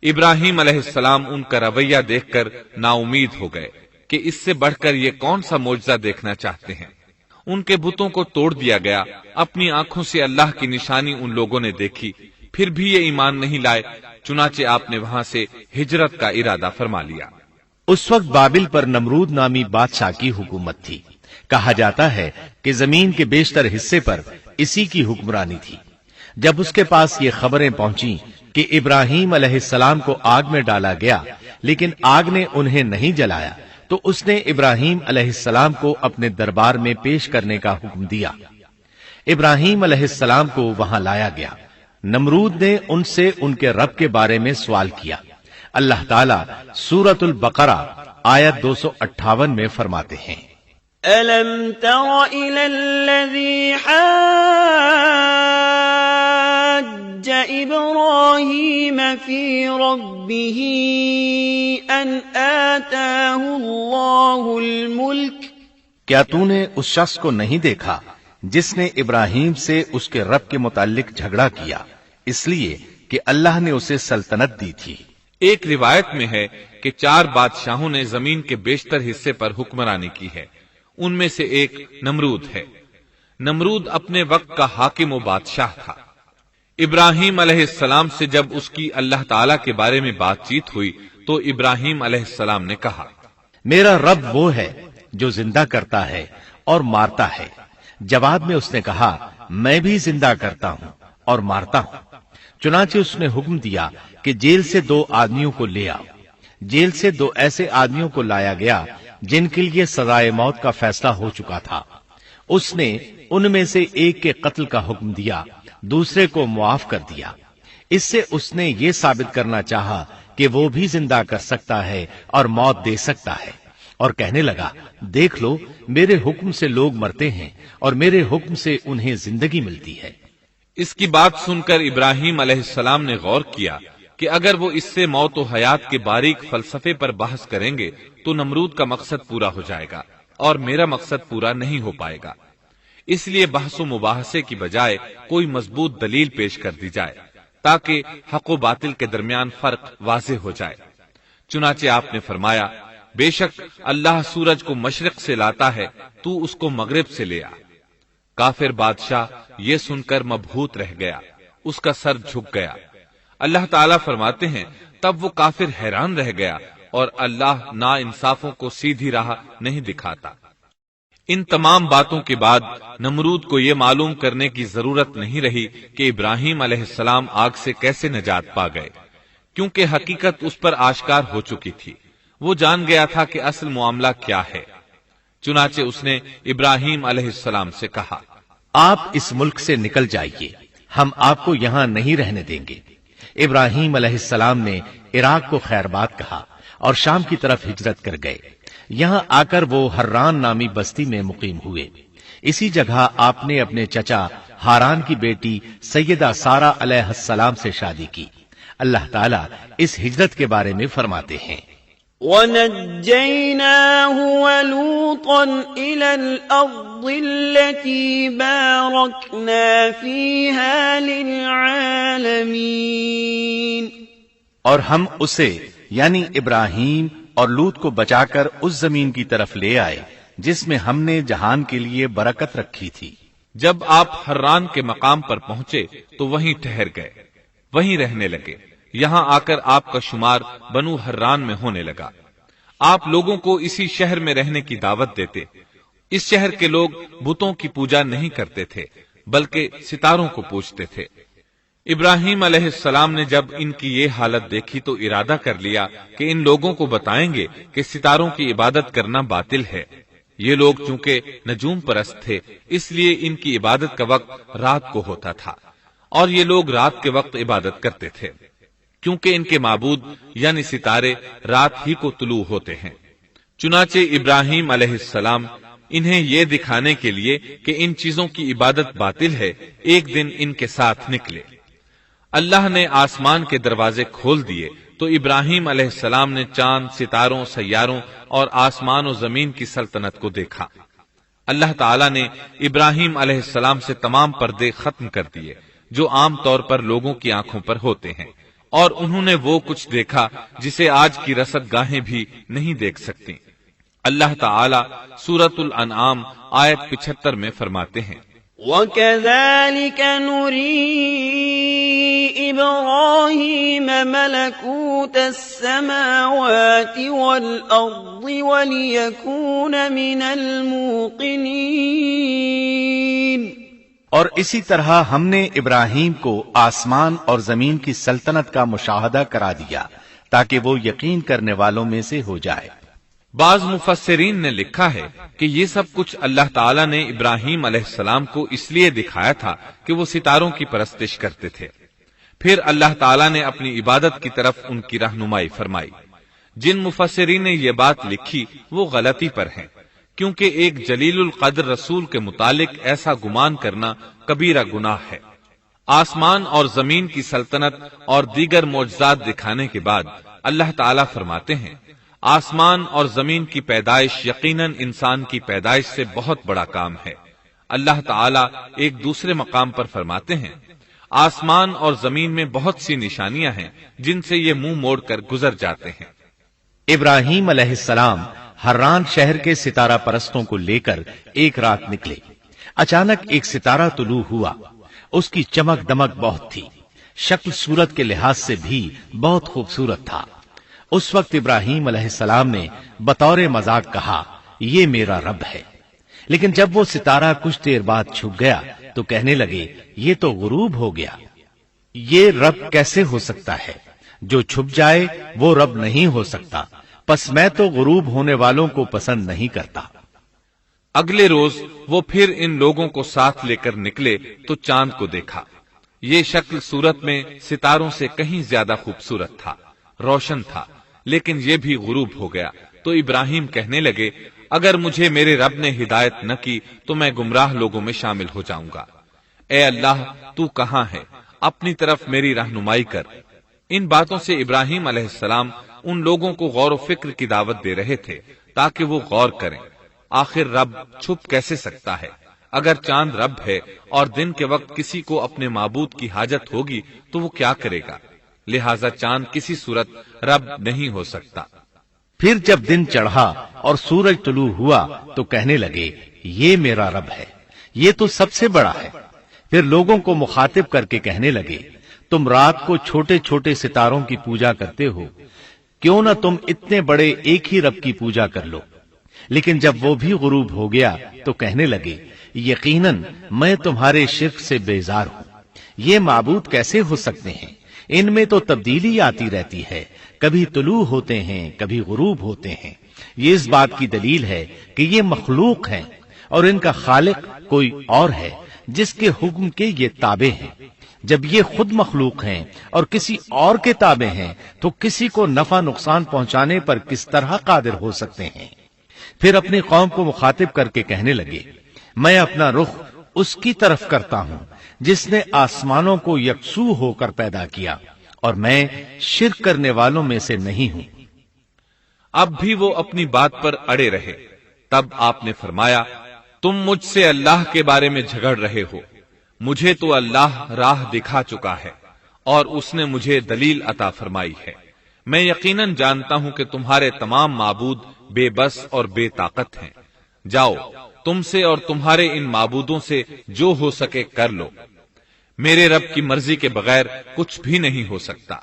[SPEAKER 1] ابراہیم علیہ السلام ان کا رویہ دیکھ کر نا امید ہو گئے کہ اس سے بڑھ کر یہ کون سا معجزہ دیکھنا چاہتے ہیں۔ ان کے بتوں کو توڑ دیا گیا، اپنی آنکھوں سے اللہ کی نشانی ان لوگوں نے دیکھی، پھر بھی یہ ایمان نہیں لائے، چنانچہ آپ نے وہاں سے ہجرت کا ارادہ فرما لیا۔
[SPEAKER 2] اس وقت بابل پر نمرود نامی بادشاہ کی حکومت تھی۔ کہا جاتا ہے کہ زمین کے بیشتر حصے پر اسی کی حکمرانی تھی۔ جب اس کے پاس یہ خبریں پہنچیں کہ ابراہیم علیہ السلام کو آگ میں ڈالا گیا لیکن آگ نے انہیں نہیں جلایا، تو اس نے ابراہیم علیہ السلام کو اپنے دربار میں پیش کرنے کا حکم دیا۔ ابراہیم علیہ السلام کو وہاں لایا گیا۔ نمرود نے ان سے ان کے رب کے بارے میں سوال کیا۔ اللہ تعالیٰ سورۃ البقرہ آیت 258 میں فرماتے ہیں،
[SPEAKER 3] أَلَمْ تَرَ إِلَى الَّذِي حَاجَّ إِبْرَاهِيمَ فِي رَبِّهِ أَنْ آتَاهُ اللَّهُ الْمُلْكَ
[SPEAKER 2] کیا تو نے اس شخص کو نہیں دیکھا جس نے ابراہیم سے اس کے رب کے متعلق جھگڑا کیا اس لیے کہ اللہ نے اسے سلطنت دی تھی۔
[SPEAKER 1] ایک روایت میں ہے کہ 4 بادشاہوں نے زمین کے بیشتر حصے پر حکمرانی کی ہے، ان میں سے ایک نمرود ہے۔ نمرود اپنے وقت کا حاکم و بادشاہ تھا۔ ابراہیم علیہ السلام سے جب اس کی اللہ تعالی کے بارے میں بات چیت ہوئی تو ابراہیم علیہ السلام نے کہا،
[SPEAKER 2] میرا رب وہ ہے جو زندہ کرتا ہے اور مارتا ہے۔ جواب میں اس نے کہا، میں بھی زندہ کرتا ہوں اور مارتا ہوں۔ چنانچہ اس نے حکم دیا کہ جیل سے 2 آدمیوں کو لے آؤ۔ جیل سے 2 ایسے آدمیوں کو لایا گیا جن کے لیے سزائے موت کا فیصلہ ہو چکا تھا۔ اس نے ان میں سے ایک کے قتل کا حکم دیا، دوسرے کو معاف کر دیا۔ اس سے اس نے یہ ثابت کرنا چاہا کہ وہ بھی زندہ کر سکتا ہے اور موت دے سکتا ہے، اور کہنے لگا، دیکھ لو میرے حکم سے لوگ مرتے ہیں اور میرے حکم سے انہیں زندگی ملتی ہے۔
[SPEAKER 1] اس کی بات سن کر ابراہیم علیہ السلام نے غور کیا کہ اگر وہ اس سے موت و حیات کے باریک فلسفے پر بحث کریں گے تو نمرود کا مقصد پورا ہو جائے گا اور میرا مقصد پورا نہیں ہو پائے گا۔ اس لیے بحث و مباحثے کی بجائے کوئی مضبوط دلیل پیش کر دی جائے تاکہ حق و باطل کے درمیان فرق واضح ہو جائے۔ چنانچہ آپ نے فرمایا، بے شک اللہ سورج کو مشرق سے لاتا ہے، تو اس کو مغرب سے لے آ۔ کافر بادشاہ یہ سن کر مبہوت رہ گیا، اس کا سر جھک گیا۔ اللہ تعالیٰ فرماتے ہیں، تب وہ کافر حیران رہ گیا اور اللہ نا انصافوں کو سیدھی راہ نہیں دکھاتا۔ ان تمام باتوں کے بعد نمرود کو یہ معلوم کرنے کی ضرورت نہیں رہی کہ ابراہیم علیہ السلام آگ سے کیسے نجات پا گئے، کیونکہ حقیقت اس پر آشکار ہو چکی تھی۔ وہ جان گیا تھا کہ اصل معاملہ کیا ہے۔ چنانچہ اس نے ابراہیم علیہ السلام سے کہا،
[SPEAKER 2] آپ اس ملک سے نکل جائیے، ہم آپ کو یہاں نہیں رہنے دیں گے۔ ابراہیم علیہ السلام نے عراق کو خیر بات کہا اور شام کی طرف ہجرت کر گئے۔ یہاں آ کر وہ حران نامی بستی میں مقیم ہوئے۔ اسی جگہ آپ نے اپنے چچا ہاران کی بیٹی سیدہ سارہ علیہ السلام سے شادی کی۔ اللہ تعالیٰ اس ہجرت کے بارے میں فرماتے ہیں،
[SPEAKER 3] وَنَجَّيْنَاهُ وَلُوطًا إِلَى الْأَرْضِ الَّتِي بَارَكْنَا فِيهَا لِلْعَالَمِينَ،
[SPEAKER 2] اور ہم اسے یعنی ابراہیم اور لوط کو بچا کر اس زمین کی طرف لے آئے جس میں ہم نے جہان کے لیے برکت رکھی تھی۔
[SPEAKER 1] جب آپ حران کے مقام پر پہنچے تو وہیں ٹھہر گئے، وہیں رہنے لگے۔ یہاں آ کر آپ کا شمار بنو حران میں ہونے لگا۔ آپ لوگوں کو اسی شہر میں رہنے کی دعوت دیتے۔ اس شہر کے لوگ بتوں کی پوجا نہیں کرتے تھے بلکہ ستاروں کو پوجتے تھے۔ ابراہیم علیہ السلام نے جب ان کی یہ حالت دیکھی تو ارادہ کر لیا کہ ان لوگوں کو بتائیں گے کہ ستاروں کی عبادت کرنا باطل ہے۔ یہ لوگ چونکہ نجوم پرست تھے اس لیے ان کی عبادت کا وقت رات کو ہوتا تھا، اور یہ لوگ رات کے وقت عبادت کرتے تھے کیونکہ ان کے معبود یعنی ستارے رات ہی کو طلوع ہوتے ہیں۔ چنانچہ ابراہیم علیہ السلام انہیں یہ دکھانے کے لیے کہ ان چیزوں کی عبادت باطل ہے ایک دن ان کے ساتھ نکلے۔ اللہ نے آسمان کے دروازے کھول دیے تو ابراہیم علیہ السلام نے چاند، ستاروں، سیاروں اور آسمان و زمین کی سلطنت کو دیکھا۔ اللہ تعالیٰ نے ابراہیم علیہ السلام سے تمام پردے ختم کر دیے جو عام طور پر لوگوں کی آنکھوں پر ہوتے ہیں، اور انہوں نے وہ کچھ دیکھا جسے آج کی رصد گاہیں بھی نہیں دیکھ سکتی۔ اللہ تعالی سورۃ الانعام آیت 75 میں فرماتے ہیں،
[SPEAKER 3] وَكَذَلِكَ نُرِي إِبْرَاهِيمَ مَلَكُوتَ السَّمَاوَاتِ وَالْأَرْضِ وَلِيَكُونَ مِنَ الْمُوقِنِينَ۔
[SPEAKER 2] اور اسی طرح ہم نے ابراہیم کو آسمان اور زمین کی سلطنت کا مشاہدہ کرا دیا تاکہ وہ یقین کرنے والوں میں سے ہو جائے۔
[SPEAKER 1] بعض مفسرین نے لکھا ہے کہ یہ سب کچھ اللہ تعالیٰ نے ابراہیم علیہ السلام کو اس لیے دکھایا تھا کہ وہ ستاروں کی پرستش کرتے تھے، پھر اللہ تعالیٰ نے اپنی عبادت کی طرف ان کی رہنمائی فرمائی۔ جن مفسرین نے یہ بات لکھی وہ غلطی پر ہیں، کیونکہ ایک جلیل القدر رسول کے متعلق ایسا گمان کرنا کبیرہ گناہ ہے۔ آسمان اور زمین کی سلطنت اور دیگر معجزات دکھانے کے بعد اللہ تعالیٰ فرماتے ہیں، آسمان اور زمین کی پیدائش یقیناً انسان کی پیدائش سے بہت بڑا کام ہے۔ اللہ تعالیٰ ایک دوسرے مقام پر فرماتے ہیں، آسمان اور زمین میں بہت سی نشانیاں ہیں جن سے یہ منہ موڑ کر گزر جاتے ہیں۔
[SPEAKER 2] ابراہیم علیہ السلام حران شہر کے ستارہ پرستوں کو لے کر ایک رات نکلے۔ اچانک ایک ستارہ طلوع ہوا، اس کی چمک دمک بہت تھی، شکل صورت کے لحاظ سے بھی بہت خوبصورت تھا۔ اس وقت ابراہیم علیہ السلام نے بطور مذاق کہا، یہ میرا رب ہے۔ لیکن جب وہ ستارہ کچھ دیر بعد چھپ گیا تو کہنے لگے، یہ تو غروب ہو گیا، یہ رب کیسے ہو سکتا ہے؟ جو چھپ جائے وہ رب نہیں ہو سکتا، پس میں تو غروب ہونے والوں کو پسند نہیں کرتا۔
[SPEAKER 1] اگلے روز وہ پھر ان لوگوں کو ساتھ لے کر نکلے تو چاند کو دیکھا۔ یہ شکل صورت میں ستاروں سے کہیں زیادہ خوبصورت تھا، روشن تھا، لیکن یہ بھی غروب ہو گیا۔ تو ابراہیم کہنے لگے، اگر مجھے میرے رب نے ہدایت نہ کی تو میں گمراہ لوگوں میں شامل ہو جاؤں گا۔ اے اللہ، تو کہاں ہے؟ اپنی طرف میری رہنمائی کر۔ ان باتوں سے ابراہیم علیہ السلام ان لوگوں کو غور و فکر کی دعوت دے رہے تھے تاکہ وہ غور کریں، آخر رب چھپ کیسے سکتا ہے؟ اگر چاند رب ہے اور دن کے وقت کسی کو اپنے معبود کی حاجت ہوگی تو وہ کیا کرے گا؟ لہذا چاند کسی صورت رب نہیں ہو سکتا۔
[SPEAKER 2] پھر جب دن چڑھا اور سورج طلوع ہوا تو کہنے لگے، یہ میرا رب ہے، یہ تو سب سے بڑا ہے۔ پھر لوگوں کو مخاطب کر کے کہنے لگے، تم رات کو چھوٹے چھوٹے ستاروں کی پوجا کرتے ہو، کیوں نہ تم اتنے بڑے ایک ہی رب کی پوجا کر لو۔ لیکن جب وہ بھی غروب ہو گیا تو کہنے لگے، یقیناً میں تمہارے شرک سے بیزار ہوں، یہ معبود کیسے ہو سکتے ہیں؟ ان میں تو تبدیلی آتی رہتی ہے، کبھی طلوع ہوتے ہیں کبھی غروب ہوتے ہیں۔ یہ اس بات کی دلیل ہے کہ یہ مخلوق ہیں اور ان کا خالق کوئی اور ہے جس کے حکم کے یہ تابع ہیں۔ جب یہ خود مخلوق ہیں اور کسی اور کے تابع ہیں تو کسی کو نفع نقصان پہنچانے پر کس طرح قادر ہو سکتے ہیں؟ پھر اپنی قوم کو مخاطب کر کے کہنے لگے، میں اپنا رخ اس کی طرف کرتا ہوں جس نے آسمانوں کو یکسو ہو کر پیدا کیا، اور میں شرک کرنے والوں میں سے نہیں ہوں۔
[SPEAKER 1] اب بھی وہ اپنی بات پر اڑے رہے۔ تب آپ نے فرمایا، تم مجھ سے اللہ کے بارے میں جھگڑ رہے ہو، مجھے تو اللہ راہ دکھا چکا ہے اور اس نے مجھے دلیل عطا فرمائی ہے۔ میں یقیناً جانتا ہوں کہ تمہارے تمام معبود بے بس اور بے طاقت ہیں۔ جاؤ، تم سے اور تمہارے ان معبودوں سے جو ہو سکے کر لو، میرے رب کی مرضی کے بغیر کچھ بھی نہیں ہو سکتا۔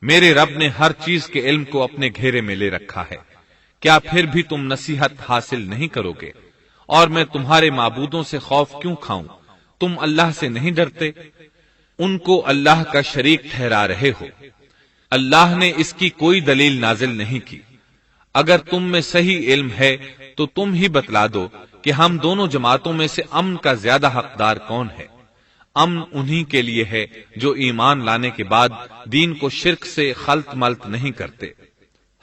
[SPEAKER 1] میرے رب نے ہر چیز کے علم کو اپنے گھیرے میں لے رکھا ہے، کیا پھر بھی تم نصیحت حاصل نہیں کرو گے؟ اور میں تمہارے معبودوں سے خوف کیوں کھاؤں؟ تم اللہ سے نہیں ڈرتے؟ ان کو اللہ کا شریک ٹھہرا رہے ہو۔ اللہ نے اس کی کوئی دلیل نازل نہیں کی۔ اگر تم میں صحیح علم ہے تو تم ہی بتلا دو کہ ہم دونوں جماعتوں میں سے امن کا زیادہ حقدار کون ہے؟ امن انہی کے لیے ہے جو ایمان لانے کے بعد دین کو شرک سے خلط ملط نہیں کرتے۔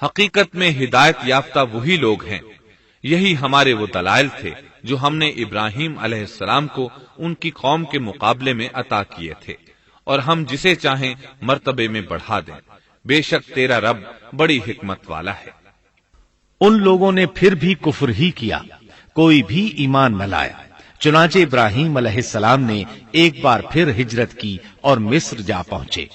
[SPEAKER 1] حقیقت میں ہدایت یافتہ وہی لوگ ہیں۔ یہی ہمارے وہ دلائل تھے جو ہم نے ابراہیم علیہ السلام کو ان کی قوم کے مقابلے میں عطا کیے تھے، اور ہم جسے چاہیں مرتبے میں بڑھا دیں۔ بے شک تیرا رب بڑی حکمت والا ہے۔
[SPEAKER 2] ان لوگوں نے پھر بھی کفر ہی کیا، کوئی بھی ایمان نہ لایا۔ چنانچہ ابراہیم علیہ السلام نے ایک بار پھر ہجرت کی اور مصر جا پہنچے۔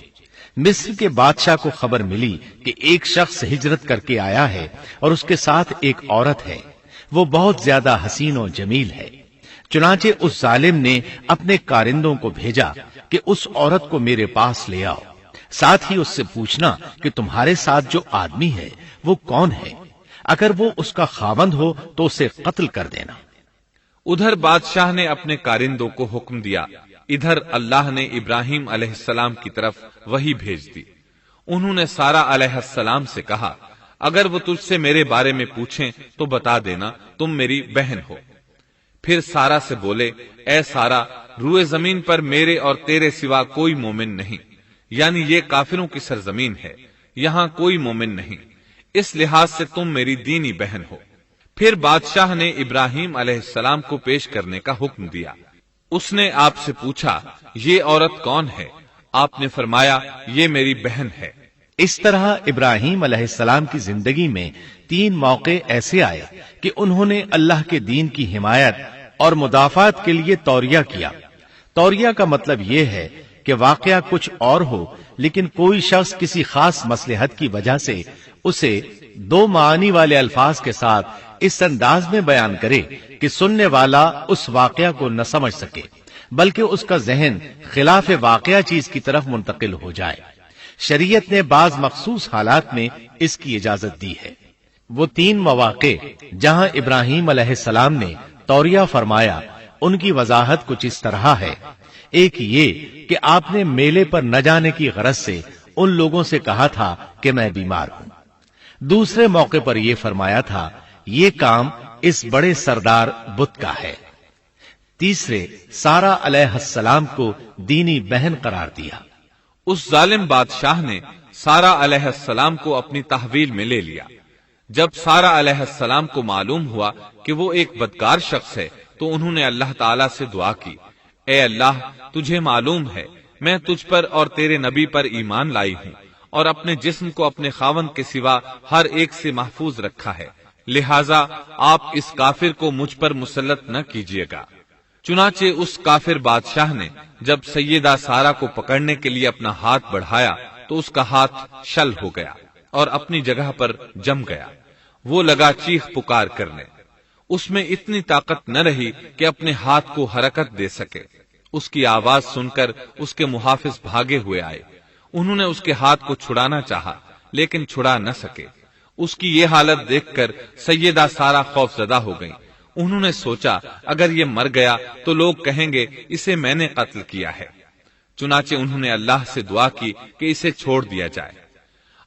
[SPEAKER 2] مصر کے بادشاہ کو خبر ملی کہ ایک شخص ہجرت کر کے آیا ہے اور اس کے ساتھ ایک عورت ہے، وہ بہت زیادہ حسین و جمیل ہے۔ چنانچہ اس ظالم نے اپنے کارندوں کو بھیجا کہ اس عورت کو میرے پاس لے آؤ، ساتھ ہی اس سے پوچھنا کہ تمہارے ساتھ جو آدمی ہے وہ کون ہے، اگر وہ اس کا خاوند ہو تو اسے قتل کر دینا۔
[SPEAKER 1] ادھر بادشاہ نے اپنے کارندوں کو حکم دیا، ادھر اللہ نے ابراہیم علیہ السلام کی طرف وحی بھیج دی۔ انہوں نے سارا علیہ السلام سے کہا، اگر وہ تجھ سے میرے بارے میں پوچھیں تو بتا دینا تم میری بہن ہو۔ پھر سارا سے بولے، اے سارا، روئے زمین پر میرے اور تیرے سوا کوئی مومن نہیں، یعنی یہ کافروں کی سرزمین ہے، یہاں کوئی مومن نہیں، اس لحاظ سے تم میری دینی بہن ہو۔ پھر بادشاہ نے ابراہیم علیہ السلام کو پیش کرنے کا حکم دیا۔ اس نے آپ سے پوچھا، یہ عورت کون ہے؟ آپ نے فرمایا، یہ میری بہن ہے۔
[SPEAKER 2] اس طرح ابراہیم علیہ السلام کی زندگی میں 3 موقع ایسے آئے کہ انہوں نے اللہ کے دین کی حمایت اور مدافعت کے لیے توریہ کیا۔ توریہ کا مطلب یہ ہے کہ واقعہ کچھ اور ہو لیکن کوئی شخص کسی خاص مصلحت کی وجہ سے اسے 2 معنی والے الفاظ کے ساتھ اس انداز میں بیان کرے کہ سننے والا اس واقعہ کو نہ سمجھ سکے بلکہ اس کا ذہن خلاف واقعہ چیز کی طرف منتقل ہو جائے۔ شریعت نے بعض مخصوص حالات میں اس کی اجازت دی ہے۔ وہ 3 مواقع جہاں ابراہیم علیہ السلام نے توریہ فرمایا، ان کی وضاحت کچھ اس طرح ہے۔ ایک یہ کہ آپ نے میلے پر نہ جانے کی غرض سے ان لوگوں سے کہا تھا کہ میں بیمار ہوں۔ دوسرے موقع پر یہ فرمایا تھا، یہ کام اس بڑے سردار بت کا ہے۔ تیسرے، سارا علیہ السلام کو دینی بہن قرار دیا۔
[SPEAKER 1] اس ظالم بادشاہ نے سارا علیہ السلام کو اپنی تحویل میں لے لیا۔ جب سارا علیہ السلام کو معلوم ہوا کہ وہ ایک بدکار شخص ہے تو انہوں نے اللہ تعالیٰ سے دعا کی، اے اللہ، تجھے معلوم ہے میں تجھ پر اور تیرے نبی پر ایمان لائی ہوں اور اپنے جسم کو اپنے خاوند کے سوا ہر ایک سے محفوظ رکھا ہے، لہذا آپ اس کافر کو مجھ پر مسلط نہ کیجیے گا۔ چنانچہ اس کافر بادشاہ نے جب سیدہ سارا کو پکڑنے کے لیے اپنا ہاتھ بڑھایا تو اس کا ہاتھ شل ہو گیا اور اپنی جگہ پر جم گیا۔ وہ لگا چیخ پکار کرنے، اس میں اتنی طاقت نہ رہی کہ اپنے ہاتھ کو حرکت دے سکے۔ اس کی آواز سن کر اس کے محافظ بھاگے ہوئے آئے، انہوں نے اس کے ہاتھ کو چھڑانا چاہا لیکن چھڑا نہ سکے۔ اس کی یہ حالت دیکھ کر سیدہ سارا خوف زدہ ہو گئی۔ انہوں نے سوچا اگر یہ مر گیا تو لوگ کہیں گے اسے میں نے قتل کیا ہے۔ چنانچہ انہوں نے اللہ سے دعا کی کہ اسے چھوڑ دیا جائے۔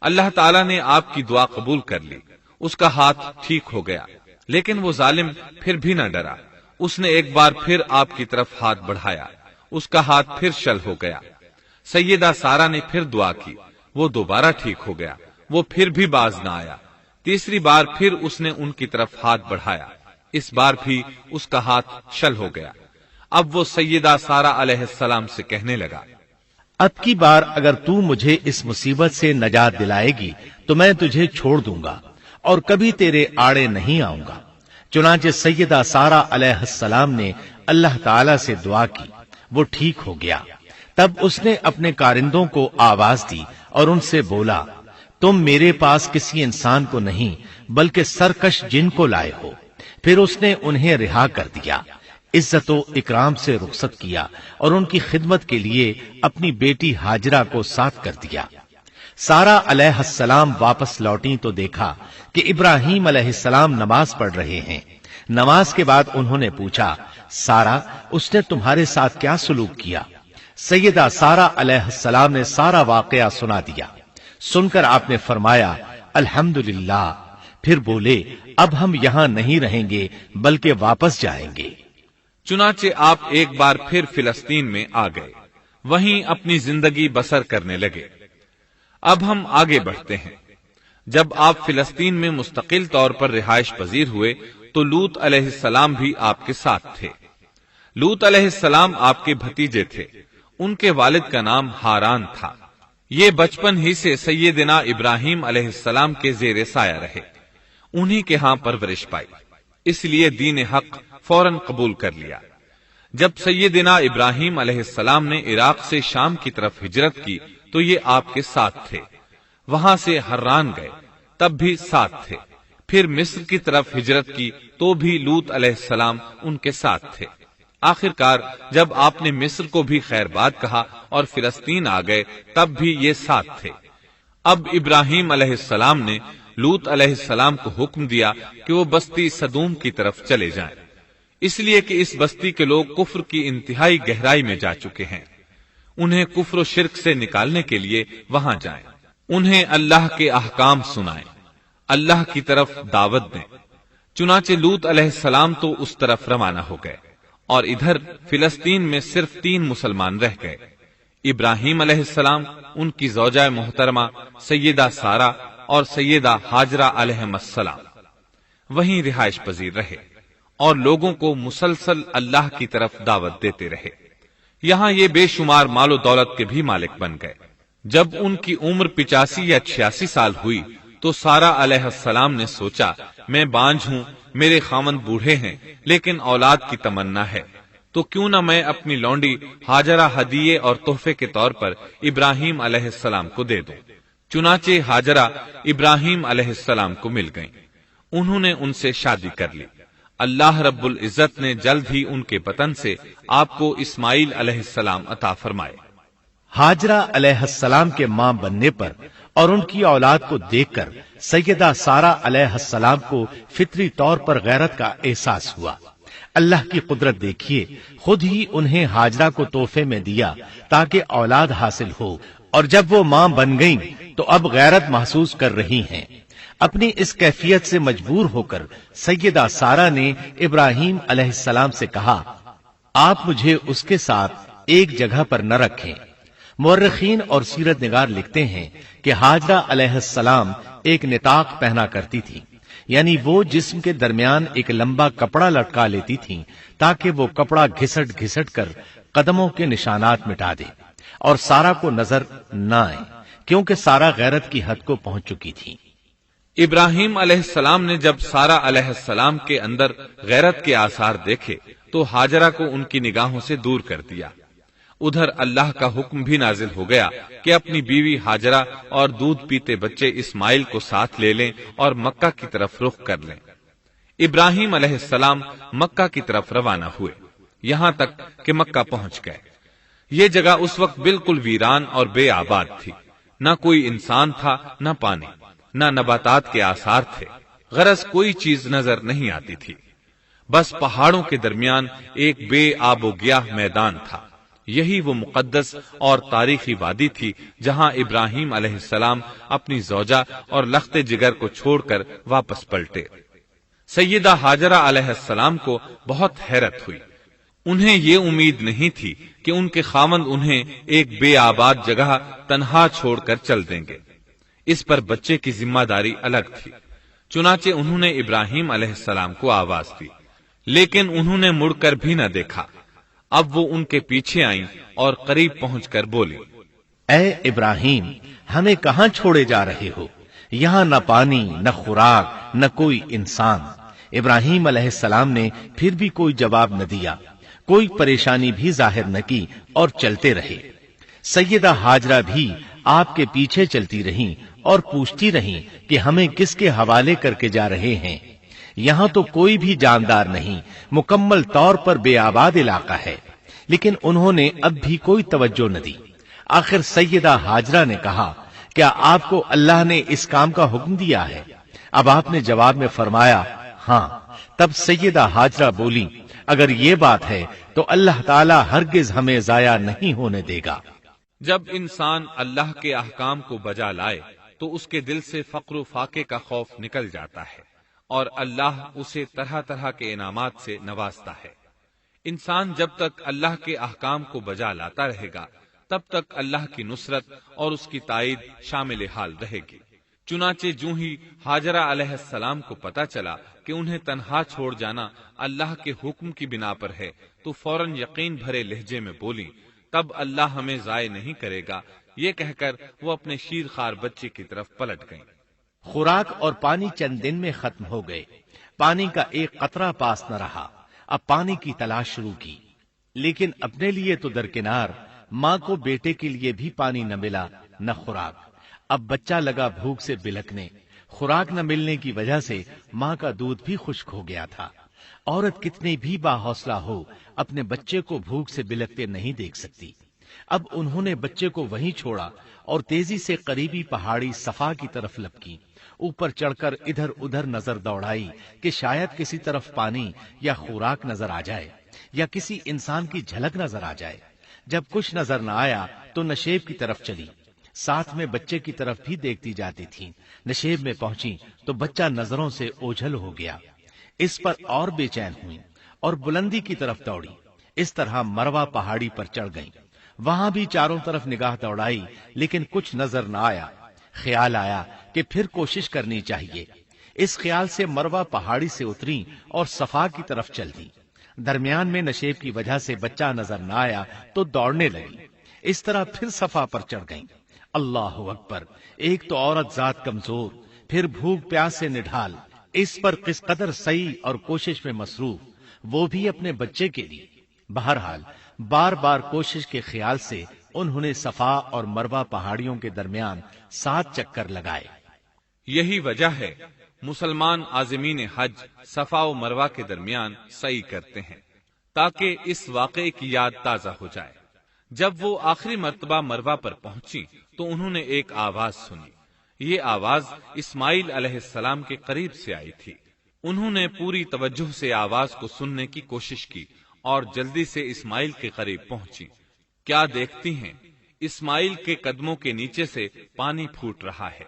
[SPEAKER 1] اللہ تعالیٰ نے آپ کی دعا قبول کر لی، اس کا ہاتھ ٹھیک ہو گیا، لیکن وہ ظالم پھر بھی نہ ڈرا۔ اس نے ایک بار پھر آپ کی طرف ہاتھ بڑھایا، اس کا ہاتھ پھر شل ہو گیا۔ سیدہ سارا نے پھر دعا کی، وہ دوبارہ ٹھیک ہو گیا، وہ پھر بھی باز نہ آیا۔ تیسری بار پھر اس نے ان کی طرف ہاتھ بڑھایا، اس بار بھی اس کا ہاتھ شل ہو گیا۔ اب وہ سیدہ سارا علیہ السلام سے کہنے لگا،
[SPEAKER 2] اب کی بار اگر تو مجھے اس مصیبت سے نجات دلائے گی تو میں تجھے چھوڑ دوں گا اور کبھی تیرے آڑے نہیں آؤں گا۔ چنانچہ سیدہ سارا علیہ السلام نے اللہ تعالی سے دعا کی، وہ ٹھیک ہو گیا۔ تب اس نے اپنے کارندوں کو آواز دی اور ان سے بولا، تم میرے پاس کسی انسان کو نہیں بلکہ سرکش جن کو لائے ہو۔ پھر اس نے انہیں رہا کر دیا، عزت و اکرام سے رخصت کیا اور ان کی خدمت کے لیے اپنی بیٹی ہاجرہ کو ساتھ کر دیا۔ سارا علیہ السلام واپس لوٹی تو دیکھا کہ ابراہیم علیہ السلام نماز پڑھ رہے ہیں۔ نماز کے بعد انہوں نے پوچھا، سارا، اس نے تمہارے ساتھ کیا سلوک کیا؟ سیدہ سارا علیہ السلام نے سارا واقعہ سنا دیا۔ سن کر آپ نے فرمایا، الحمدللہ۔ پھر بولے، اب ہم یہاں نہیں رہیں گے بلکہ واپس جائیں گے۔
[SPEAKER 1] چنانچہ آپ ایک بار پھر فلسطین میں آ گئے، وہیں اپنی زندگی بسر کرنے لگے۔ اب ہم آگے بڑھتے ہیں۔ جب آپ فلسطین میں مستقل طور پر رہائش پذیر ہوئے تو لوط علیہ السلام بھی آپ کے ساتھ تھے۔ لوط علیہ السلام آپ کے بھتیجے تھے، ان کے والد کا نام ہاران تھا۔ یہ بچپن ہی سے سیدنا ابراہیم علیہ السلام کے زیر سایہ رہے، انہی کے ہاں پرورش پائی، اس لیے دین حق فوراً قبول کر لیا۔ جب سیدنا ابراہیم علیہ السلام نے عراق سے شام کی طرف ہجرت کی تو یہ آپ کے ساتھ تھے، وہاں سے حران گئے تب بھی ساتھ تھے، پھر مصر کی طرف ہجرت کی تو بھی لوط علیہ السلام ان کے ساتھ تھے۔ آخر کار جب آپ نے مصر کو بھی خیر بات کہا اور فلسطین آ گئے تب بھی یہ ساتھ تھے۔ اب ابراہیم علیہ السلام نے لوط علیہ السلام کو حکم دیا کہ وہ بستی سدوم کی طرف چلے جائیں، اس لیے کہ اس بستی کے لوگ کفر کی انتہائی گہرائی میں جا چکے ہیں، انہیں کفر و شرک سے نکالنے کے لیے وہاں جائیں، انہیں اللہ کے احکام سنائیں، اللہ کی طرف دعوت دیں۔ چنانچہ لوط علیہ السلام تو اس طرف روانہ ہو گئے، اور ادھر فلسطین میں صرف 3 مسلمان رہ گئے، ابراہیم علیہ السلام، ان کی زوجہ محترمہ سیدہ سارہ اور سیدہ ہاجرہ علیہم السلام وہیں رہائش پذیر رہے اور لوگوں کو مسلسل اللہ کی طرف دعوت دیتے رہے۔ یہاں یہ بے شمار مال و دولت کے بھی مالک بن گئے۔ جب ان کی عمر 85 یا 86 سال ہوئی تو سارہ علیہ السلام نے سوچا، میں بانجھ ہوں، میرے خاوند بوڑھے ہیں، لیکن اولاد کی تمنا ہے، تو کیوں نہ میں اپنی لونڈی ہاجرہ ہدیے اور تحفے کے طور پر ابراہیم علیہ السلام کو دے دوں۔ چنانچہ ہاجرہ ابراہیم علیہ السلام کو مل گئیں، انہوں نے ان سے شادی کر لی۔ اللہ رب العزت نے جلد ہی ان کے بطن سے آپ کو اسماعیل علیہ السلام عطا فرمائے۔
[SPEAKER 2] ہاجرہ علیہ السلام کے ماں بننے پر اور ان کی اولاد کو دیکھ کر سیدہ سارہ علیہ السلام کو فطری طور پر غیرت کا احساس ہوا۔ اللہ کی قدرت دیکھیے، خود ہی انہیں ہاجرہ کو تحفے میں دیا تاکہ اولاد حاصل ہو، اور جب وہ ماں بن گئیں تو اب غیرت محسوس کر رہی ہیں۔ اپنی اس کیفیت سے مجبور ہو کر سیدہ سارہ نے ابراہیم علیہ السلام سے کہا، آپ مجھے اس کے ساتھ ایک جگہ پر نہ رکھیں۔ مورخین اور سیرت نگار لکھتے ہیں کہ ہاجرہ علیہ السلام ایک نطاق پہنا کرتی تھی، یعنی وہ جسم کے درمیان ایک لمبا کپڑا لٹکا لیتی تھی تاکہ وہ کپڑا گھسٹ گھسٹ کر قدموں کے نشانات مٹا دے اور سارہ کو نظر نہ آئے، کیونکہ سارہ غیرت کی حد کو پہنچ چکی تھی۔
[SPEAKER 1] ابراہیم علیہ السلام نے جب سارہ علیہ السلام کے اندر غیرت کے آثار دیکھے تو ہاجرہ کو ان کی نگاہوں سے دور کر دیا۔ ادھر اللہ کا حکم بھی نازل ہو گیا کہ اپنی بیوی ہاجرہ اور دودھ پیتے بچے اسماعیل کو ساتھ لے لیں اور مکہ کی طرف رخ کر لیں۔ ابراہیم علیہ السلام مکہ کی طرف روانہ ہوئے، یہاں تک کہ مکہ پہنچ گئے۔ یہ جگہ اس وقت بالکل ویران اور بے آباد تھی، نہ کوئی انسان تھا، نہ پانی، نہ نباتات کے آثار تھے، غرض کوئی چیز نظر نہیں آتی تھی، بس پہاڑوں کے درمیان ایک بے آب و گیاہ میدان تھا۔ یہی وہ مقدس اور تاریخی وادی تھی جہاں ابراہیم علیہ السلام اپنی زوجہ اور لخت جگر کو چھوڑ کر واپس پلٹے۔ سیدہ ہاجرہ علیہ السلام کو بہت حیرت ہوئی، انہیں یہ امید نہیں تھی کہ ان کے خاوند انہیں ایک بے آباد جگہ تنہا چھوڑ کر چل دیں گے، اس پر بچے کی ذمہ داری الگ تھی۔ چنانچہ انہوں نے ابراہیم علیہ السلام کو آواز دی، لیکن انہوں نے مڑ کر بھی نہ دیکھا۔ اب وہ ان کے پیچھے آئیں اور قریب پہنچ کر بولی،
[SPEAKER 2] اے ابراہیم، ہمیں کہاں چھوڑے جا رہے ہو؟ یہاں نہ پانی، نہ خوراک، نہ کوئی انسان۔ ابراہیم علیہ السلام نے پھر بھی کوئی جواب نہ دیا، کوئی پریشانی بھی ظاہر نہ کی اور چلتے رہے۔ سیدہ ہاجرہ بھی آپ کے پیچھے چلتی رہیں اور پوچھتی رہیں کہ ہمیں کس کے حوالے کر کے جا رہے ہیں؟ یہاں تو کوئی بھی جاندار نہیں، مکمل طور پر بے آباد علاقہ ہے، لیکن انہوں نے اب بھی کوئی توجہ نہ دی۔ آخر سیدہ ہاجرہ نے کہا، کیا آپ کو اللہ نے اس کام کا حکم دیا ہے؟ اب آپ نے جواب میں فرمایا، ہاں۔ تب سیدہ ہاجرہ بولی، اگر یہ بات ہے تو اللہ تعالی ہرگز ہمیں ضائع نہیں ہونے دے گا۔
[SPEAKER 1] جب انسان اللہ کے احکام کو بجا لائے تو اس کے دل سے فقر و فاقے کا خوف نکل جاتا ہے اور اللہ اسے طرح طرح کے انعامات سے نوازتا ہے۔ انسان جب تک اللہ کے احکام کو بجا لاتا رہے گا تب تک اللہ کی نصرت اور اس کی تائید شامل حال رہے گی۔ چنانچہ جو ہی ہاجرہ علیہ السلام کو پتا چلا کہ انہیں تنہا چھوڑ جانا اللہ کے حکم کی بنا پر ہے تو فوراً یقین بھرے لہجے میں بولی، تب اللہ ہمیں ضائع نہیں کرے گا۔ یہ کہہ کر وہ اپنے شیر خوار بچے کی طرف پلٹ گئیں۔
[SPEAKER 2] خوراک اور پانی چند دن میں ختم ہو گئے، پانی کا ایک قطرہ پاس نہ رہا۔ اب پانی کی تلاش شروع کی، لیکن اپنے لیے تو درکنار ماں کو بیٹے کے لیے بھی پانی نہ ملا نہ خوراک۔ اب بچہ لگا بھوک سے بلکنے، خوراک نہ ملنے کی وجہ سے ماں کا دودھ بھی خشک ہو گیا تھا۔ عورت کتنی بھی باحوصلہ ہو اپنے بچے کو بھوک سے بلکتے نہیں دیکھ سکتی۔ اب انہوں نے بچے کو وہیں چھوڑا اور تیزی سے قریبی پہاڑی صفا کی طرف لپکی، اوپر چڑھ کر ادھر ادھر نظر دوڑائی کہ شاید کسی طرف پانی یا خوراک نظر آ جائے یا کسی انسان کی جھلک نظر آ جائے۔ جب کچھ نظر نہ آیا تو نشیب کی طرف چلی، ساتھ میں بچے کی طرف بھی دیکھتی جاتی تھی۔ نشیب میں پہنچی تو بچہ نظروں سے اوجھل ہو گیا۔ اس پر اور بے چین ہوئی اور بلندی کی طرف دوڑی۔ اس طرح مروا پہاڑی پر چڑھ گئی، وہاں بھی چاروں طرف نگاہ دوڑائی لیکن کچھ نظر نہ آیا۔ خیال آیا کہ پھر کوشش کرنی چاہیے۔ اس خیال سے مروا پہاڑی سے اتری اور صفا کی طرف چل دی۔ درمیان میں نشیب کی وجہ سے بچہ نظر نہ آیا تو دوڑنے لگی۔ اس طرح پھر صفا پر چڑھ گئی۔ اللہ اکبر! ایک تو عورت ذات کمزور، پھر بھوک پیاس سے نڈھال، اس پر کس قدر سعی اور کوشش میں مصروف، وہ بھی اپنے بچے کے لیے۔ بہرحال بار بار کوشش کے خیال سے انہوں نے صفا اور مروہ پہاڑیوں کے درمیان 7 چکر لگائے۔
[SPEAKER 1] یہی وجہ ہے مسلمان عازمین حج صفا و مروہ کے درمیان سعی کرتے ہیں تاکہ اس واقعے کی یاد تازہ ہو جائے۔ جب وہ آخری مرتبہ مروہ پر پہنچی تو انہوں نے ایک آواز سنی۔ یہ آواز اسماعیل علیہ السلام کے قریب سے آئی تھی۔ انہوں نے پوری توجہ سے آواز کو سننے کی کوشش کی اور جلدی سے اسماعیل کے قریب پہنچی۔ کیا دیکھتی ہیں؟ اسماعیل کے قدموں کے نیچے سے پانی پھوٹ رہا ہے،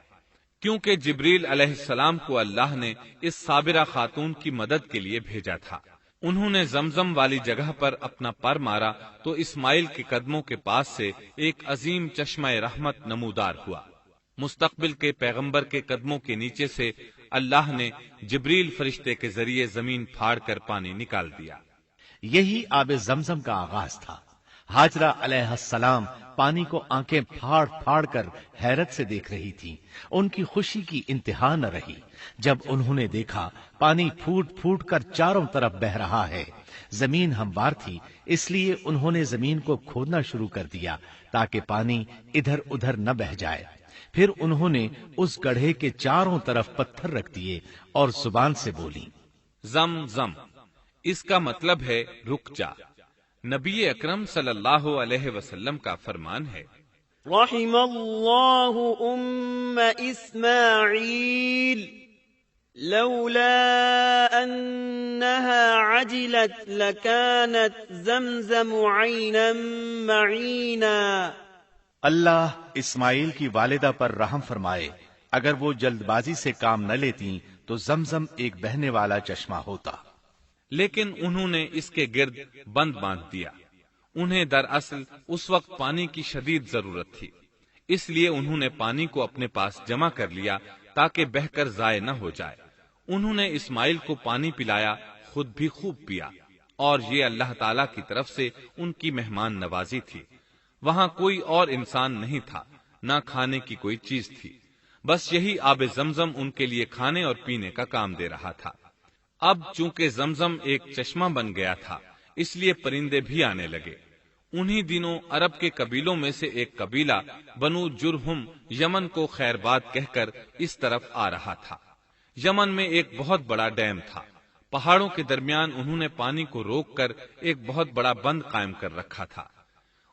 [SPEAKER 1] کیونکہ جبریل علیہ السلام کو اللہ نے اس صابرہ خاتون کی مدد کے لیے بھیجا تھا۔ انہوں نے زمزم والی جگہ پر اپنا پر مارا تو اسماعیل کے قدموں کے پاس سے ایک عظیم چشمہ رحمت نمودار ہوا۔ مستقبل کے پیغمبر کے قدموں کے نیچے سے اللہ نے جبریل فرشتے کے ذریعے زمین پھاڑ کر پانی نکال دیا۔
[SPEAKER 2] یہی آب زمزم کا آغاز تھا۔ ہاجرہ علیہ السلام پانی کو آنکھیں پھاڑ پھاڑ کر حیرت سے دیکھ رہی تھی۔ ان کی خوشی کی انتہا نہ رہی جب انہوں نے دیکھا پانی پھوٹ پھوٹ کر چاروں طرف بہ رہا ہے۔ زمین ہموار تھی، اس لیے انہوں نے زمین کو کھودنا شروع کر دیا تاکہ پانی ادھر ادھر نہ بہ جائے۔ پھر انہوں نے اس گڑھے کے چاروں طرف پتھر رکھ دیے اور زبان سے بولی،
[SPEAKER 1] زم زم، اس کا مطلب ہے رک جا۔ نبی اکرم صلی اللہ علیہ وسلم کا فرمان ہے،
[SPEAKER 3] رحم اللہ اسماعیل لولا انها عجلت لكانت زمزم عینا معینا۔
[SPEAKER 2] اللہ اسماعیل کی والدہ پر رحم فرمائے، اگر وہ جلد بازی سے کام نہ لیتی تو زمزم ایک بہنے والا چشمہ ہوتا۔
[SPEAKER 1] لیکن انہوں نے اس کے گرد بند باندھ دیا۔ انہیں دراصل اس وقت پانی کی شدید ضرورت تھی، اس لیے انہوں نے پانی کو اپنے پاس جمع کر لیا تاکہ بہہ کر ضائع نہ ہو جائے۔ انہوں نے اسماعیل کو پانی پلایا، خود بھی خوب پیا، اور یہ اللہ تعالی کی طرف سے ان کی مہمان نوازی تھی۔ وہاں کوئی اور انسان نہیں تھا، نہ کھانے کی کوئی چیز تھی، بس یہی آب زمزم ان کے لیے کھانے اور پینے کا کام دے رہا تھا۔ اب چونکہ زمزم ایک چشمہ بن گیا تھا، اس لیے پرندے بھی آنے لگے۔ انہی دنوں عرب کے قبیلوں میں سے ایک قبیلہ بنو جرہم یمن کو خیر باد کہہ کر اس طرف آ رہا تھا۔ یمن میں ایک بہت بڑا ڈیم تھا۔ پہاڑوں کے درمیان انہوں نے پانی کو روک کر ایک بہت بڑا بند قائم کر رکھا تھا۔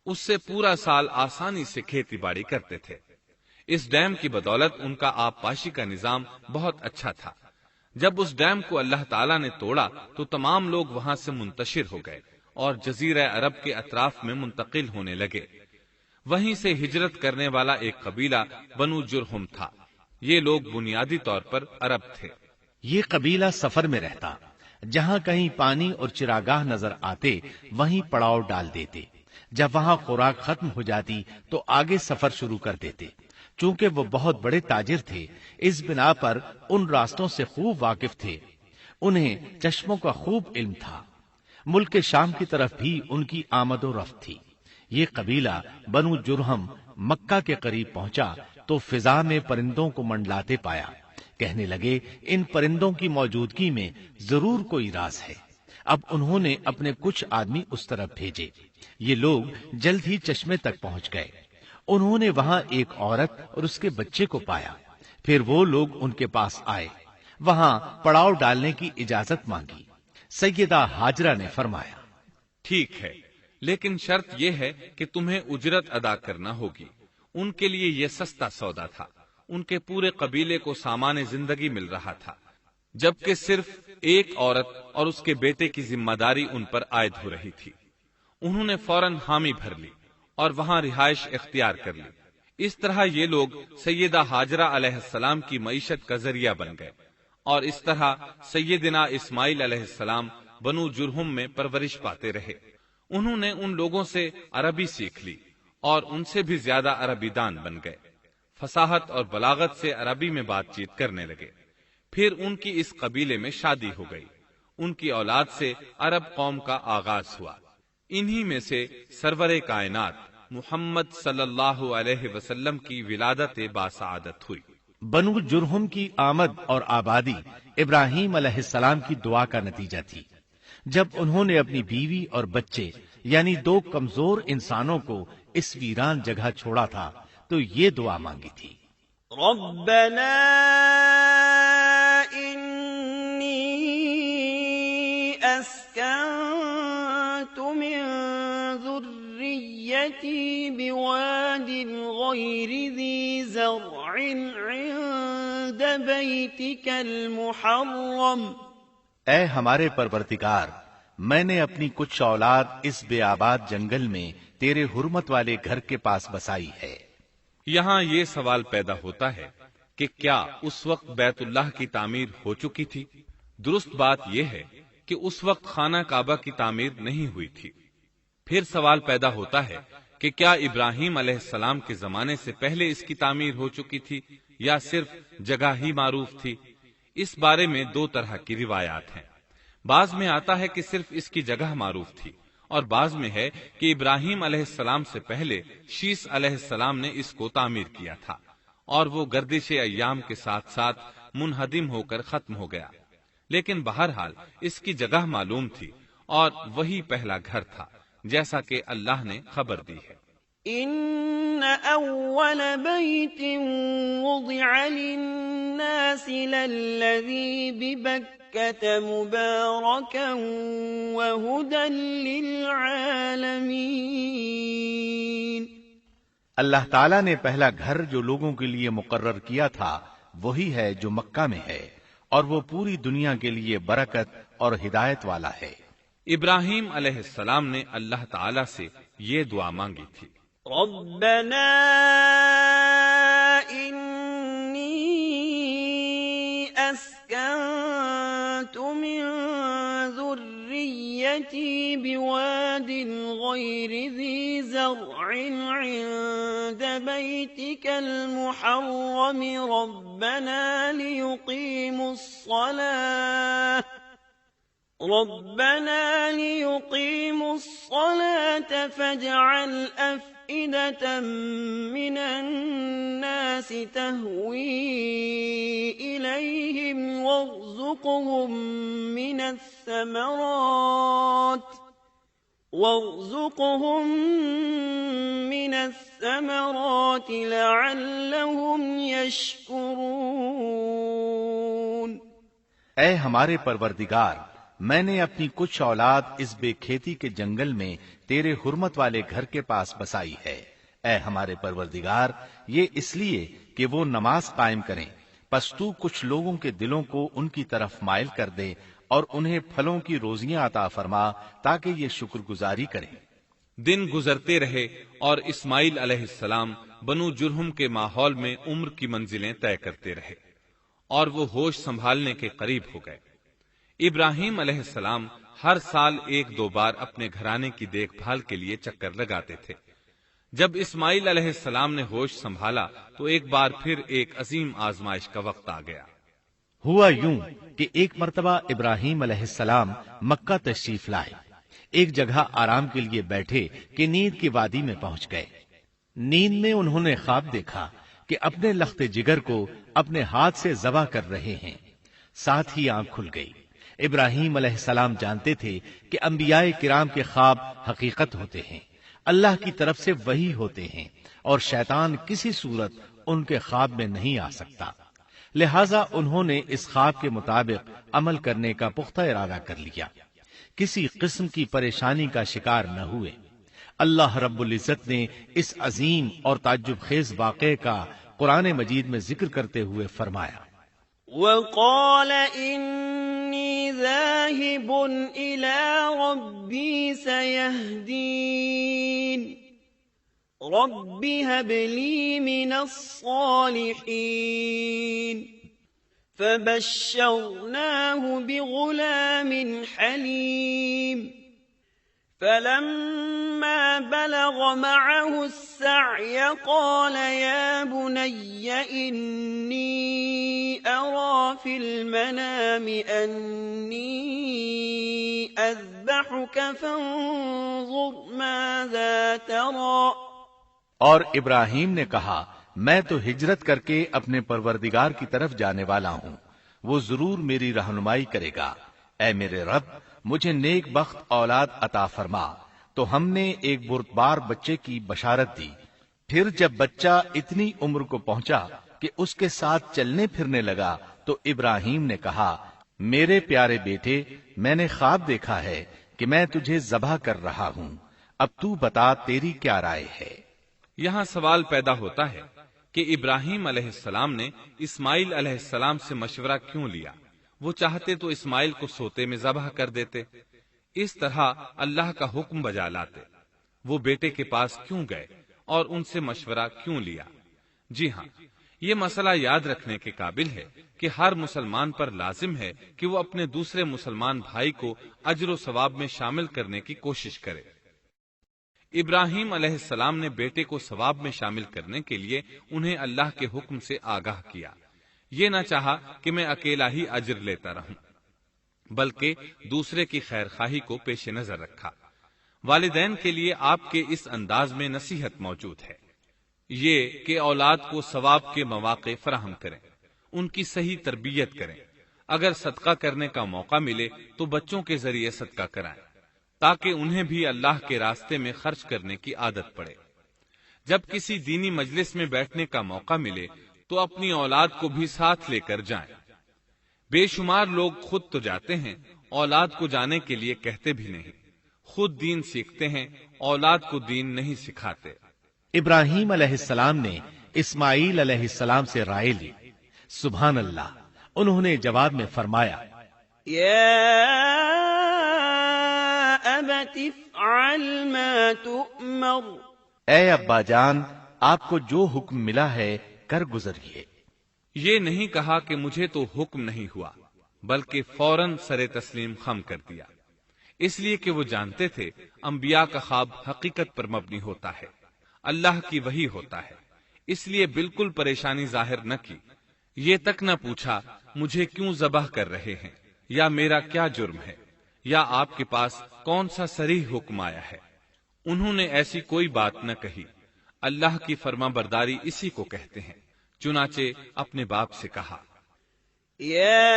[SPEAKER 1] اس سے پورا سال آسانی سے کھیتی باڑی کرتے تھے۔ اس ڈیم کی بدولت ان کا آب پاشی کا نظام بہت اچھا تھا۔ جب اس ڈیم کو اللہ تعالیٰ نے توڑا تو تمام لوگ وہاں سے منتشر ہو گئے اور جزیرہ عرب کے اطراف میں منتقل ہونے لگے۔ وہیں سے ہجرت کرنے والا ایک قبیلہ بنو جرہم تھا۔ یہ لوگ بنیادی طور پر عرب تھے۔
[SPEAKER 2] یہ قبیلہ سفر میں رہتا، جہاں کہیں پانی اور چراگاہ نظر آتے وہیں پڑاؤ ڈال دیتے۔ جب وہاں خوراک ختم ہو جاتی تو آگے سفر شروع کر دیتے۔ چونکہ وہ بہت بڑے تاجر تھے، اس بنا پر ان راستوں سے خوب واقف تھے۔ انہیں چشموں کا خوب علم تھا۔ ملک شام کی طرف بھی ان کی آمد و رفت تھی۔ یہ قبیلہ بنو جرہم مکہ کے قریب پہنچا تو فضا میں پرندوں کو منڈلاتے پایا۔ کہنے لگے ان پرندوں کی موجودگی میں ضرور کوئی راز ہے۔ اب انہوں نے اپنے کچھ آدمی اس طرف بھیجے. یہ لوگ جلد ہی چشمے تک پہنچ گئے. انہوں نے وہاں ایک عورت اور اس کے بچے کو پایا. پھر وہ لوگ ان کے پاس آئے, وہاں پڑاؤ ڈالنے کی اجازت مانگی. سیدہ ہاجرہ نے فرمایا,
[SPEAKER 1] ٹھیک ہے، لیکن شرط یہ ہے کہ تمہیں اجرت ادا کرنا ہوگی. ان کے لیے یہ سستا سودا تھا. ان کے پورے قبیلے کو سامان زندگی مل رہا تھا، جبکہ صرف ایک عورت اور اس کے بیٹے کی ذمہ داری ان پر عائد ہو رہی تھی. انہوں نے فوراً حامی بھر لی اور وہاں رہائش اختیار کر لی. اس طرح یہ لوگ سیدہ ہاجرہ علیہ السلام کی معیشت کا ذریعہ بن گئے، اور اس طرح سیدنا اسماعیل علیہ السلام بنو جرہم میں پرورش پاتے رہے. انہوں نے ان لوگوں سے عربی سیکھ لی اور ان سے بھی زیادہ عربی دان بن گئے. فصاحت اور بلاغت سے عربی میں بات چیت کرنے لگے. پھر ان کی اس قبیلے میں شادی ہو گئی. ان کی اولاد سے عرب قوم کا آغاز ہوا. انہی میں سے سرور کائنات محمد صلی اللہ علیہ وسلم کی ولادت باسعادت ہوئی.
[SPEAKER 2] بنو جرہم کی آمد اور آبادی ابراہیم علیہ السلام کی دعا کا نتیجہ تھی. جب انہوں نے اپنی بیوی اور بچے یعنی 2 کمزور انسانوں کو اس ویران جگہ چھوڑا تھا تو یہ دعا مانگی تھی,
[SPEAKER 3] ربنا انی اسکنت من ذریتی بواد غیر ذی زرع عند بیتک المحرم.
[SPEAKER 2] اے ہمارے پروردگار, میں نے اپنی کچھ اولاد اس بے آباد جنگل میں تیرے حرمت والے گھر کے پاس بسائی ہے.
[SPEAKER 1] یہاں یہ سوال پیدا ہوتا ہے کہ کیا اس وقت بیت اللہ کی تعمیر ہو چکی تھی؟ درست بات یہ ہے کہ اس وقت خانہ کعبہ کی تعمیر نہیں ہوئی تھی. پھر سوال پیدا ہوتا ہے کہ کیا ابراہیم علیہ السلام کے زمانے سے پہلے اس کی تعمیر ہو چکی تھی یا صرف جگہ ہی معروف تھی؟ اس بارے میں 2 طرح کی روایات ہیں. بعض میں آتا ہے کہ صرف اس کی جگہ معروف تھی، اور بعض میں ہے کہ ابراہیم علیہ السلام سے پہلے شیس علیہ السلام نے اس کو تعمیر کیا تھا اور وہ گردش ایام کے ساتھ ساتھ منہدم ہو کر ختم ہو گیا. لیکن بہرحال اس کی جگہ معلوم تھی اور وہی پہلا گھر تھا، جیسا کہ اللہ نے خبر دی ہے.
[SPEAKER 3] ان اول بیت وضع للناس للذی ببکۃ مبارکا وہدی للعالمین.
[SPEAKER 2] اللہ تعالیٰ نے پہلا گھر جو لوگوں کے لیے مقرر کیا تھا وہی ہے جو مکہ میں ہے، اور وہ پوری دنیا کے لیے برکت اور ہدایت والا ہے.
[SPEAKER 1] ابراہیم علیہ السلام نے اللہ تعالیٰ سے یہ دعا مانگی تھی,
[SPEAKER 3] ربنا انی اسکنت من ذریتی بواد غیر ذی زرع عند بیتک المحرم ربنا لیقیموا الصلاة فاجعل أفئدة من الناس تهوي إليهم وارزقهم من الثمرات لعلهم يشكرون.
[SPEAKER 2] اے ہمارے پروردگار, میں نے اپنی کچھ اولاد اس بے کھیتی کے جنگل میں تیرے حرمت والے گھر کے پاس بسائی ہے. اے ہمارے پروردگار, یہ اس لیے کہ وہ نماز قائم کریں, پس تو کچھ لوگوں کے دلوں کو ان کی طرف مائل کر دے اور انہیں پھلوں کی روزیاں عطا فرما تاکہ یہ شکر گزاری کریں.
[SPEAKER 1] دن گزرتے رہے اور اسماعیل علیہ السلام بنو جرہم کے ماحول میں عمر کی منزلیں طے کرتے رہے اور وہ ہوش سنبھالنے کے قریب ہو گئے. ابراہیم علیہ السلام ہر سال 1-2 بار اپنے گھرانے کی دیکھ بھال کے لیے چکر لگاتے تھے. جب اسماعیل علیہ السلام نے ہوش سنبھالا تو ایک بار پھر ایک عظیم آزمائش کا وقت آ گیا.
[SPEAKER 2] ہوا یوں کہ ایک مرتبہ ابراہیم علیہ السلام مکہ تشریف لائے. ایک جگہ آرام کے لیے بیٹھے کہ نیند کی وادی میں پہنچ گئے. نیند میں انہوں نے خواب دیکھا کہ اپنے لخت جگر کو اپنے ہاتھ سے ذبح کر رہے ہیں. ساتھ ہی آنکھ کھل گئی. ابراہیم علیہ السلام جانتے تھے کہ انبیاء کرام کے خواب حقیقت ہوتے ہیں، اللہ کی طرف سے وحی ہوتے ہیں، اور شیطان کسی صورت ان کے خواب میں نہیں آ سکتا، لہذا انہوں نے اس خواب کے مطابق عمل کرنے کا پختہ ارادہ کر لیا، کسی قسم کی پریشانی کا شکار نہ ہوئے۔ اللہ رب العزت نے اس عظیم اور تعجب خیز واقعے کا قرآن مجید میں ذکر کرتے ہوئے فرمایا،
[SPEAKER 3] وقال إني ذاهب إلى ربي سيهدين رب هب لي من الصالحين فبشرناه بغلام حليم فلما بلغ معه السعي قال يا بني إني أرى في المنام أني أذبحك فانظر ماذا ترى۔
[SPEAKER 2] اور ابراہیم نے کہا، میں تو ہجرت کر کے اپنے پروردگار کی طرف جانے والا ہوں، وہ ضرور میری رہنمائی کرے گا۔ اے میرے رب، مجھے نیک بخت اولاد عطا فرما۔ تو ہم نے ایک بردبار بچے کی بشارت دی۔ پھر جب بچہ اتنی عمر کو پہنچا کہ اس کے ساتھ چلنے پھرنے لگا تو ابراہیم نے کہا، میرے پیارے بیٹے، میں نے خواب دیکھا ہے کہ میں تجھے ذبح کر رہا ہوں، اب تو بتا تیری کیا رائے ہے؟
[SPEAKER 1] یہاں سوال پیدا ہوتا ہے کہ ابراہیم علیہ السلام نے اسماعیل علیہ السلام سے مشورہ کیوں لیا؟ وہ چاہتے تو اسماعیل کو سوتے میں ذبح کر دیتے، اس طرح اللہ کا حکم بجا لاتے۔ وہ بیٹے کے پاس کیوں گئے اور ان سے مشورہ کیوں لیا؟ جی ہاں، یہ مسئلہ یاد رکھنے کے قابل ہے کہ ہر مسلمان پر لازم ہے کہ وہ اپنے دوسرے مسلمان بھائی کو اجر و ثواب میں شامل کرنے کی کوشش کرے۔ ابراہیم علیہ السلام نے بیٹے کو ثواب میں شامل کرنے کے لیے انہیں اللہ کے حکم سے آگاہ کیا۔ یہ نہ چاہا کہ میں اکیلا ہی اجر لیتا رہوں، بلکہ دوسرے کی خیر خواہی کو پیش نظر رکھا۔ والدین کے لیے آپ کے اس انداز میں نصیحت موجود ہے، یہ کہ اولاد کو ثواب کے مواقع فراہم کریں، ان کی صحیح تربیت کریں۔ اگر صدقہ کرنے کا موقع ملے تو بچوں کے ذریعے صدقہ کرائیں، تاکہ انہیں بھی اللہ کے راستے میں خرچ کرنے کی عادت پڑے۔ جب کسی دینی مجلس میں بیٹھنے کا موقع ملے تو اپنی اولاد کو بھی ساتھ لے کر جائیں۔ بے شمار لوگ خود تو جاتے ہیں، اولاد کو جانے کے لیے کہتے بھی نہیں، خود دین سیکھتے ہیں، اولاد کو دین نہیں سکھاتے۔
[SPEAKER 2] ابراہیم علیہ السلام نے اسماعیل علیہ السلام سے رائے لی۔ سبحان اللہ، انہوں نے جواب میں فرمایا،
[SPEAKER 3] یا ابت افعل ما تؤمر۔
[SPEAKER 2] اے ابا جان، آپ کو جو حکم ملا ہے کر گزریے۔
[SPEAKER 1] یہ نہیں کہا کہ مجھے تو حکم نہیں ہوا، بلکہ فوراً سر تسلیم خم کر دیا، اس لیے کہ وہ جانتے تھے انبیاء کا خواب حقیقت پر مبنی ہوتا ہے، اللہ کی وحی ہوتا ہے، اس لیے بالکل پریشانی ظاہر نہ کی، یہ تک نہ پوچھا مجھے کیوں ذبح کر رہے ہیں، یا میرا کیا جرم ہے، یا آپ کے پاس کون سا صریح حکم آیا ہے۔ انہوں نے ایسی کوئی بات نہ کہی۔ اللہ کی فرما برداری اسی کو کہتے ہیں۔ چنانچہ اپنے باپ سے کہا،
[SPEAKER 3] یا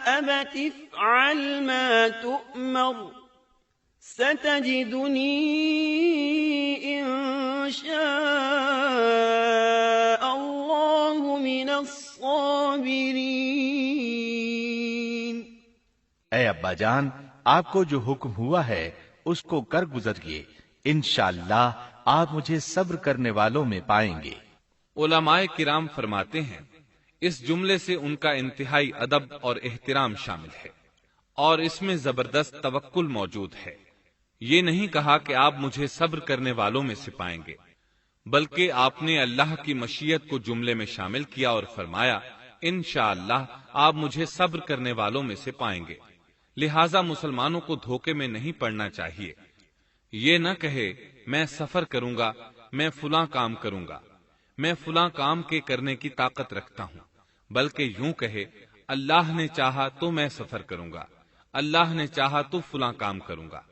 [SPEAKER 3] ابت افعل ما تؤمر ستجدنی ان شاء اللہ من الصابرین۔
[SPEAKER 2] اے ابا جان، آپ کو جو حکم ہوا ہے اس کو کر گزریے، انشاءاللہ آپ مجھے صبر کرنے والوں میں پائیں گے۔
[SPEAKER 1] علماء کرام فرماتے ہیں اس جملے سے ان کا انتہائی ادب اور احترام شامل ہے، اور اس میں زبردست توکل موجود ہے۔ یہ نہیں کہا کہ آپ مجھے صبر کرنے والوں میں سے پائیں گے، بلکہ آپ نے اللہ کی مشیت کو جملے میں شامل کیا اور فرمایا انشاءاللہ آپ مجھے صبر کرنے والوں میں سے پائیں گے۔ لہذا مسلمانوں کو دھوکے میں نہیں پڑنا چاہیے۔ یہ نہ کہے میں سفر کروں گا، میں فلاں کام کروں گا، میں فلاں کام کے کرنے کی طاقت رکھتا ہوں، بلکہ یوں کہے اللہ نے چاہا تو میں سفر کروں گا، اللہ نے چاہا تو فلاں کام کروں گا۔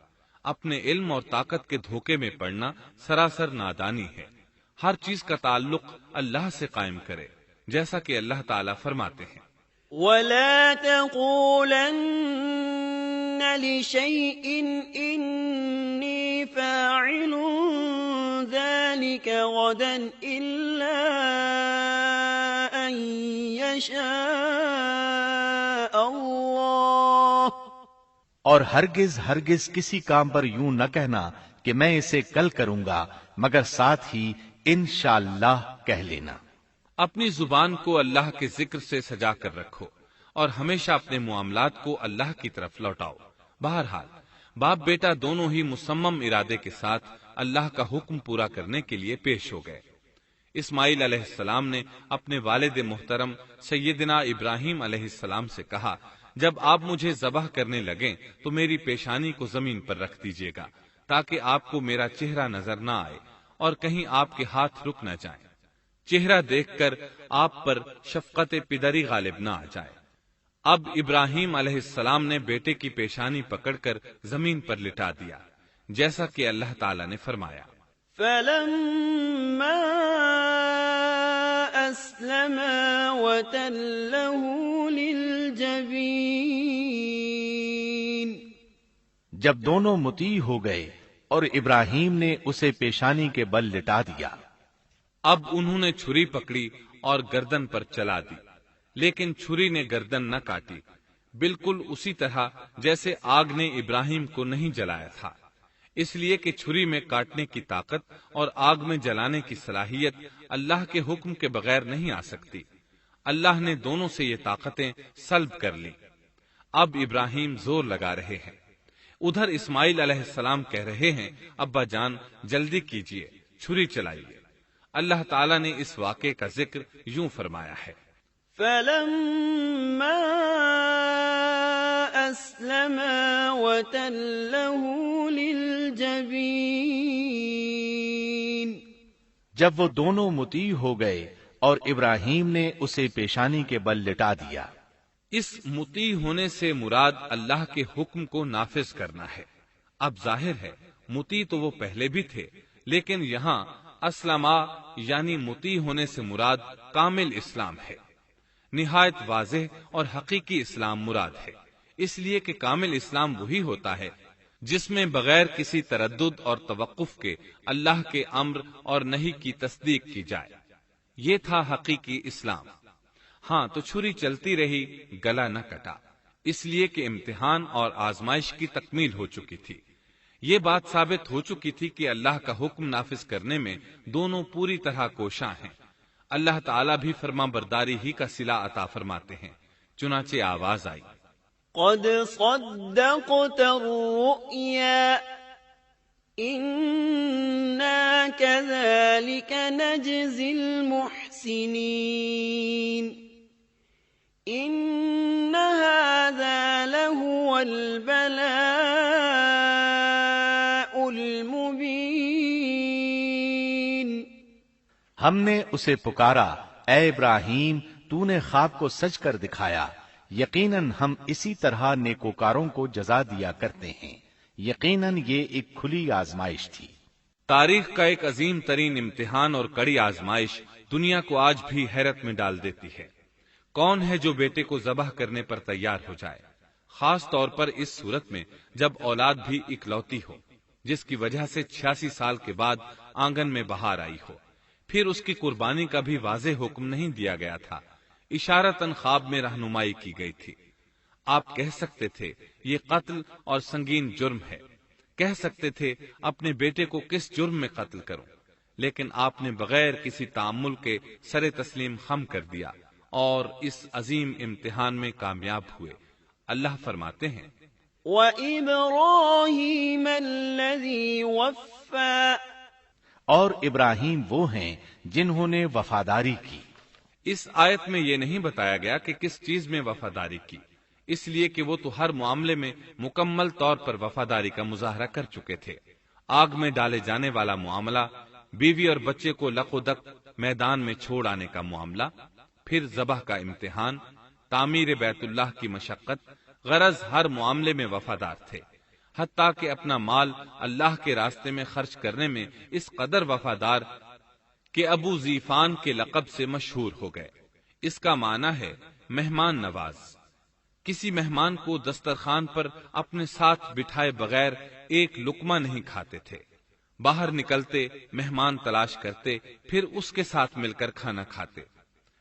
[SPEAKER 1] اپنے علم اور طاقت کے دھوکے میں پڑنا سراسر نادانی ہے۔ ہر چیز کا تعلق اللہ سے قائم کرے، جیسا کہ اللہ تعالیٰ فرماتے ہیں،
[SPEAKER 3] ولا تقولن لشيء إني فاعل ذلك غدا إلا أن يشاء الله
[SPEAKER 2] اور ہرگز ہرگز کسی کام پر یوں نہ کہنا کہ میں اسے کل کروں گا، مگر ساتھ ہی انشاءاللہ کہہ لینا۔
[SPEAKER 1] اپنی زبان کو اللہ کے ذکر سے سجا کر رکھو اور ہمیشہ اپنے معاملات کو اللہ کی طرف لوٹاؤ۔ بہرحال باپ بیٹا دونوں ہی مصمم ارادے کے ساتھ اللہ کا حکم پورا کرنے کے لیے پیش ہو گئے۔ اسماعیل علیہ السلام نے اپنے والد محترم سیدنا ابراہیم علیہ السلام سے کہا، جب آپ مجھے ذبح کرنے لگیں تو میری پیشانی کو زمین پر رکھ دیجیے گا تاکہ آپ کو میرا چہرہ نظر نہ آئے اور کہیں آپ کے ہاتھ رک نہ جائیں، چہرہ دیکھ کر آپ پر شفقت پدری غالب نہ آ جائے۔ اب ابراہیم علیہ السلام نے بیٹے کی پیشانی پکڑ کر زمین پر لٹا دیا، جیسا کہ اللہ تعالی نے فرمایا۔
[SPEAKER 3] فلما أسلما وتله للجبين
[SPEAKER 2] جب دونوں مطیع ہو گئے اور ابراہیم نے اسے پیشانی کے بل لٹا دیا،
[SPEAKER 1] اب انہوں نے چھری پکڑی اور گردن پر چلا دی، لیکن چھری نے گردن نہ کاٹی، بالکل اسی طرح جیسے آگ نے ابراہیم کو نہیں جلایا تھا، اس لیے کہ چھری میں کاٹنے کی طاقت اور آگ میں جلانے کی صلاحیت اللہ کے حکم کے بغیر نہیں آ سکتی۔ اللہ نے دونوں سے یہ طاقتیں سلب کر لی۔ اب ابراہیم زور لگا رہے ہیں، ادھر اسماعیل علیہ السلام کہہ رہے ہیں، ابا جان جلدی کیجئے، چھری چلائیے۔ اللہ تعالیٰ نے اس واقعے کا ذکر یوں فرمایا ہے،
[SPEAKER 3] فلما أسلما وتله للجبين
[SPEAKER 2] جب وہ دونوں مطیع ہو گئے اور ابراہیم نے اسے پیشانی کے بل لٹا دیا۔
[SPEAKER 1] اس مطیع ہونے سے مراد اللہ کے حکم کو نافذ کرنا ہے۔ اب ظاہر ہے مطیع تو وہ پہلے بھی تھے، لیکن یہاں اسلما یعنی مطیع ہونے سے مراد کامل اسلام ہے۔ نہایت واضح اور حقیقی اسلام مراد ہے، اس لیے کہ کامل اسلام وہی ہوتا ہے جس میں بغیر کسی تردد اور توقف کے اللہ کے امر اور نہی کی تصدیق کی جائے۔ یہ تھا حقیقی اسلام۔ ہاں تو چھری چلتی رہی، گلا نہ کٹا، اس لیے کہ امتحان اور آزمائش کی تکمیل ہو چکی تھی۔ یہ بات ثابت ہو چکی تھی کہ اللہ کا حکم نافذ کرنے میں دونوں پوری طرح کوشاں ہیں۔ اللہ تعالیٰ بھی فرما برداری ہی کا صلہ عطا فرماتے ہیں، چنانچہ آواز آئی،
[SPEAKER 3] قد صدقت الرؤيا إنا كذلك نجزي المحسنين إن هذا لهو البلاء المبين
[SPEAKER 2] ہم نے اسے پکارا، اے ابراہیم تو نے خواب کو سچ کر دکھایا، یقیناً ہم اسی طرح نیکوکاروں کو جزا دیا کرتے ہیں۔ یقیناً یہ ایک کھلی آزمائش تھی۔
[SPEAKER 1] تاریخ کا ایک عظیم ترین امتحان اور کڑی آزمائش دنیا کو آج بھی حیرت میں ڈال دیتی ہے۔ کون ہے جو بیٹے کو ذبح کرنے پر تیار ہو جائے، خاص طور پر اس صورت میں جب اولاد بھی اکلوتی ہو، جس کی وجہ سے 86 سال کے بعد آنگن میں بہار آئی ہو۔ پھر اس کی قربانی کا بھی واضح حکم نہیں دیا گیا تھا، اشارتاً خواب میں رہنمائی کی گئی تھی۔ آپ کہہ سکتے تھے یہ قتل اور سنگین جرم ہے، کہہ سکتے تھے اپنے بیٹے کو کس جرم میں قتل کروں، لیکن آپ نے بغیر کسی تعامل کے سر تسلیم خم کر دیا اور اس عظیم امتحان میں کامیاب ہوئے۔ اللہ فرماتے ہیں،
[SPEAKER 3] وَإِبْرَاهِيمَ الَّذِي وَفَّى
[SPEAKER 2] اور ابراہیم وہ ہیں جنہوں نے وفاداری کی۔
[SPEAKER 1] اس آیت میں یہ نہیں بتایا گیا کہ کس چیز میں وفاداری کی، اس لیے کہ وہ تو ہر معاملے میں مکمل طور پر وفاداری کا مظاہرہ کر چکے تھے۔ آگ میں ڈالے جانے والا معاملہ، بیوی اور بچے کو لق و دق میدان میں چھوڑ آنے کا معاملہ، پھر ذبح کا امتحان، تعمیر بیت اللہ کی مشقت، غرض ہر معاملے میں وفادار تھے، حتیٰ کہ اپنا مال اللہ کے راستے میں خرچ کرنے میں اس قدر وفادار کہ ابو زیفان کے لقب سے مشہور ہو گئے۔ اس کا معنی ہے مہمان نواز۔ کسی مہمان کو دسترخوان پر اپنے ساتھ بٹھائے بغیر ایک لقمہ نہیں کھاتے تھے۔ باہر نکلتے مہمان تلاش کرتے، پھر اس کے ساتھ مل کر کھانا کھاتے۔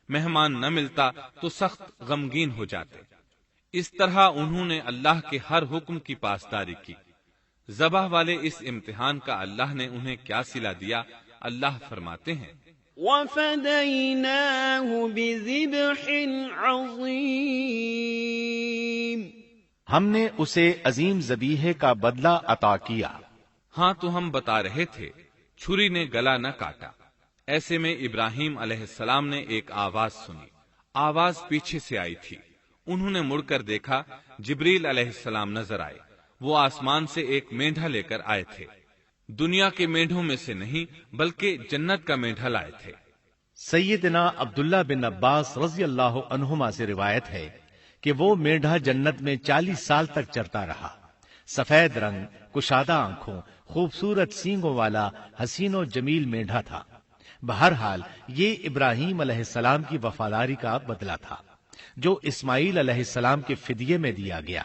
[SPEAKER 1] مہمان نہ ملتا تو سخت غمگین ہو جاتے۔ اس طرح انہوں نے اللہ کے ہر حکم کی پاسداری کی۔ ذبح والے اس امتحان کا اللہ نے انہیں کیا صلہ دیا؟ اللہ فرماتے ہیں
[SPEAKER 3] وَفَدَيْنَاهُ بِذِبْحٍ عَظِيمٍ۔
[SPEAKER 2] ہم نے اسے عظیم ذبیحے کا بدلہ عطا کیا۔
[SPEAKER 1] ہاں تو ہم بتا رہے تھے، چھری نے گلا نہ کاٹا۔ ایسے میں ابراہیم علیہ السلام نے ایک آواز سنی۔ آواز پیچھے سے آئی تھی۔ انہوں نے مڑ کر دیکھا، جبریل علیہ السلام نظر آئے۔ وہ آسمان سے ایک مینڈھا لے کر آئے تھے۔ دنیا کے مینڈھوں میں سے نہیں بلکہ جنت کا مینڈھا لائے تھے۔
[SPEAKER 2] سیدنا عبداللہ بن عباس رضی اللہ عنہما سے روایت ہے کہ وہ مینڈھا جنت میں 40 سال تک چرتا رہا۔ سفید رنگ، کشادہ آنکھوں، خوبصورت سینگوں والا حسین و جمیل مینڈھا تھا۔ بہرحال یہ ابراہیم علیہ السلام کی وفاداری کا بدلہ تھا جو اسماعیل علیہ السلام کے فدیے میں دیا گیا،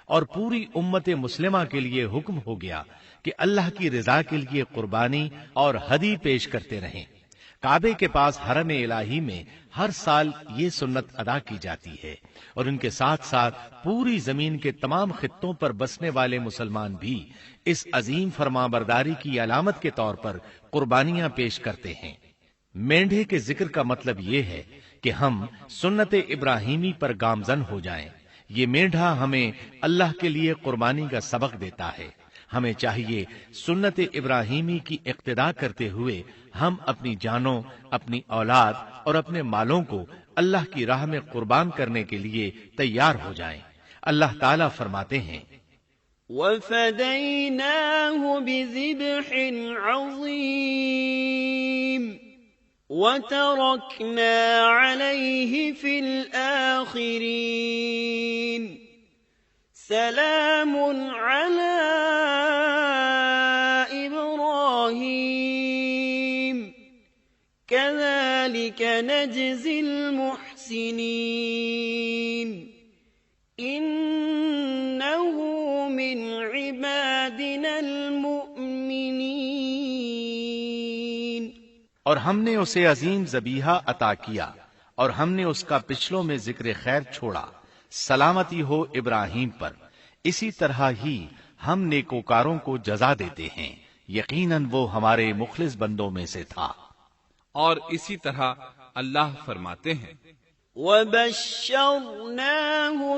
[SPEAKER 2] اور پوری امت مسلمہ کے لیے حکم ہو گیا کہ اللہ کی رضا کے لیے قربانی اور ہدی پیش کرتے رہیں۔ کعبے کے پاس حرم الہی میں ہر سال یہ سنت ادا کی جاتی ہے، اور ان کے ساتھ ساتھ پوری زمین کے تمام خطوں پر بسنے والے مسلمان بھی اس عظیم فرمانبرداری کی علامت کے طور پر قربانیاں پیش کرتے ہیں۔ مینڈھے کے ذکر کا مطلب یہ ہے کہ ہم سنت ابراہیمی پر گامزن ہو جائیں۔ یہ مینڈھا ہمیں اللہ کے لیے قربانی کا سبق دیتا ہے۔ ہمیں چاہیے سنت ابراہیمی کی اقتدا کرتے ہوئے ہم اپنی جانوں، اپنی اولاد اور اپنے مالوں کو اللہ کی راہ میں قربان کرنے کے لیے تیار ہو جائیں۔ اللہ تعالیٰ فرماتے ہیں
[SPEAKER 3] وَفَدَيْنَاهُ بِذِبْحٍ عَظِيمٍ وَتَرَكْنَا عَلَيْهِ فِي الْآخِرِينَ سَلَامٌ عَلَى إِبْرَاهِيمَ كَذَلِكَ نَجْزِي الْمُحْسِنِينَ إِنَّهُ مِنْ عِبَادِنَا الْمُؤْمِنِينَ۔
[SPEAKER 2] اور ہم نے اسے عظیم ذبیحہ عطا کیا، اور ہم نے اس کا پچھلوں میں ذکر خیر چھوڑا۔ سلامتی ہو ابراہیم پر۔ اسی طرح ہی ہم نیکوکاروں کو جزا دیتے ہیں، یقیناً وہ ہمارے مخلص بندوں میں سے تھا۔
[SPEAKER 1] اور اسی طرح اللہ فرماتے ہیں
[SPEAKER 3] وَبَشَّرْنَاهُ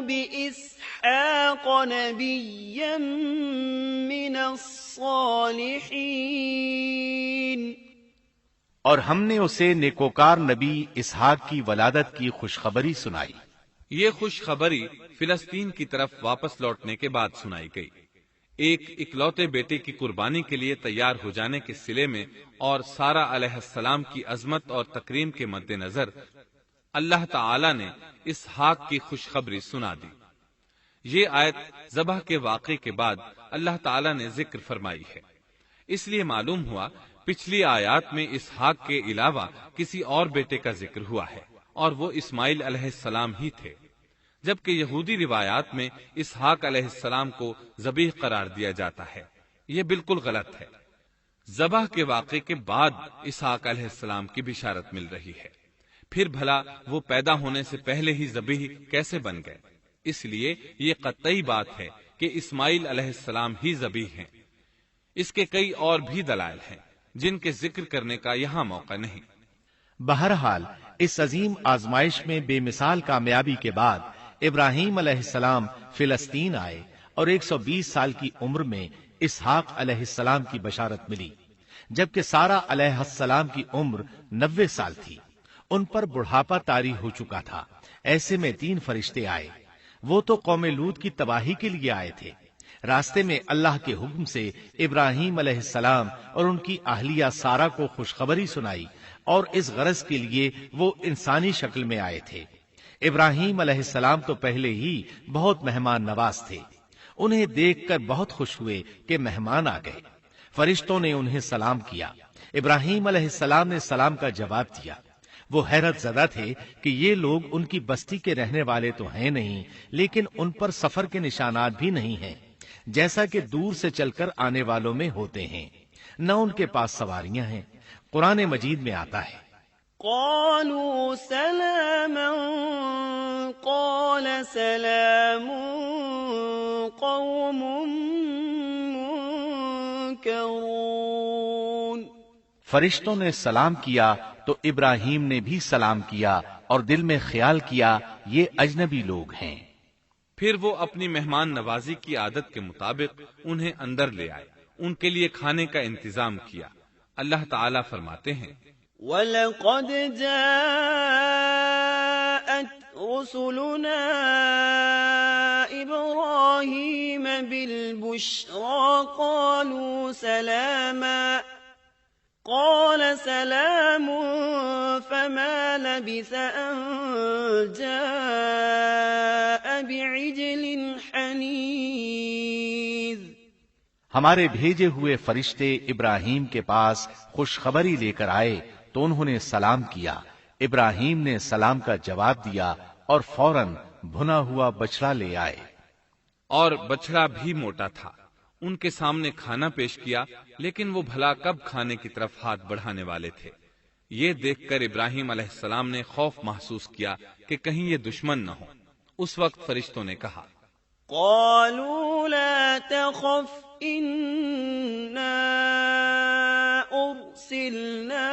[SPEAKER 3] بِإِسْحَاقَ نَبِيًّا مِّنَ الصَّالِحِينَ۔
[SPEAKER 2] اور ہم نے اسے نیکوکار نبی اسحاق کی ولادت کی خوشخبری سنائی۔
[SPEAKER 1] یہ خوشخبری فلسطین کی طرف واپس لوٹنے کے بعد سنائی گئی۔ ایک اکلوتے بیٹے کی قربانی کے لیے تیار ہو جانے کے صلے میں اور سارہ علیہ السلام کی عظمت اور تکریم کے مد نظر اللہ تعالی نے اسحاق کی خوشخبری سنا دی۔ یہ آیت ذبح کے واقعے کے بعد اللہ تعالی نے ذکر فرمائی ہے۔ اس لیے معلوم ہوا پچھلی آیات میں اسحاق کے علاوہ کسی اور بیٹے کا ذکر ہوا ہے، اور وہ اسماعیل علیہ السلام ہی تھے، جبکہ یہودی روایات میں اسحاق علیہ السلام کو ذبیح قرار دیا جاتا ہے۔ یہ بالکل غلط ہے۔ ذبح کے واقعے کے بعد اسحاق علیہ السلام کی بشارت مل رہی ہے، پھر بھلا وہ پیدا ہونے سے پہلے ہی ذبیح کیسے بن گئے؟ اس لیے یہ قطعی بات ہے کہ اسماعیل علیہ السلام ہی ذبیح ہیں۔ اس کے کئی اور بھی دلائل ہیں جن کے ذکر کرنے کا یہاں موقع نہیں۔
[SPEAKER 2] بہرحال اس عظیم آزمائش میں بے مثال کامیابی کے بعد ابراہیم علیہ السلام فلسطین آئے، اور 120 سال کی عمر میں اسحاق علیہ السلام کی بشارت ملی، جبکہ سارہ علیہ السلام کی عمر 90 سال تھی۔ ان پر بڑھاپا طاری ہو چکا تھا۔ ایسے میں 3 فرشتے آئے۔ وہ تو قوم لوط کی تباہی کے لیے آئے تھے۔ راستے میں اللہ کے حکم سے ابراہیم علیہ السلام اور ان کی اہلیہ سارہ کو خوشخبری سنائی، اور اس غرض کے لیے وہ انسانی شکل میں آئے تھے۔ ابراہیم علیہ السلام تو پہلے ہی بہت مہمان نواز تھے۔ انہیں دیکھ کر بہت خوش ہوئے کہ مہمان آ گئے۔ فرشتوں نے انہیں سلام کیا۔ ابراہیم علیہ السلام نے سلام کا جواب دیا۔ وہ حیرت زدہ تھے کہ یہ لوگ ان کی بستی کے رہنے والے تو ہیں نہیں، لیکن ان پر سفر کے نشانات بھی نہیں ہیں، جیسا کہ دور سے چل کر آنے والوں میں ہوتے ہیں، نہ ان کے پاس سواریاں ہیں۔ قرآن مجید میں آتا ہے،
[SPEAKER 3] قالوا سلاما قال سلام قوم منكرون۔
[SPEAKER 2] فرشتوں نے سلام کیا تو ابراہیم نے بھی سلام کیا اور دل میں خیال کیا یہ اجنبی لوگ ہیں۔
[SPEAKER 1] پھر وہ اپنی مہمان نوازی کی عادت کے مطابق انہیں اندر لے آئے، ان کے لیے کھانے کا انتظام کیا۔ اللہ تعالیٰ فرماتے ہیں،
[SPEAKER 3] وَلَقَدْ جَاءَتْ رُسُلُنَا إِبْرَاهِيمَ بِالْبُشْرَى قَالُوا سَلَامًا قَالَ سَلَامٌ فَمَا لَبِثَ أَن جَاءَ بِعِجْلٍ حَنِيذٍ۔
[SPEAKER 2] ہمارے بھیجے ہوئے فرشتے ابراہیم کے پاس خوشخبری لے کر آئے تو انہوں نے سلام کیا۔ ابراہیم نے سلام کا جواب دیا اور فوراً بھنا ہوا بچڑا لے آئے،
[SPEAKER 1] اور بچڑا بھی موٹا تھا۔ ان کے سامنے کھانا پیش کیا، لیکن وہ بھلا کب کھانے کی طرف ہاتھ بڑھانے والے تھے۔ یہ دیکھ کر ابراہیم علیہ السلام نے خوف محسوس کیا کہ کہیں یہ دشمن نہ ہو۔ اس وقت فرشتوں نے کہا،
[SPEAKER 3] قالوا لا تخف إنا أرسلنا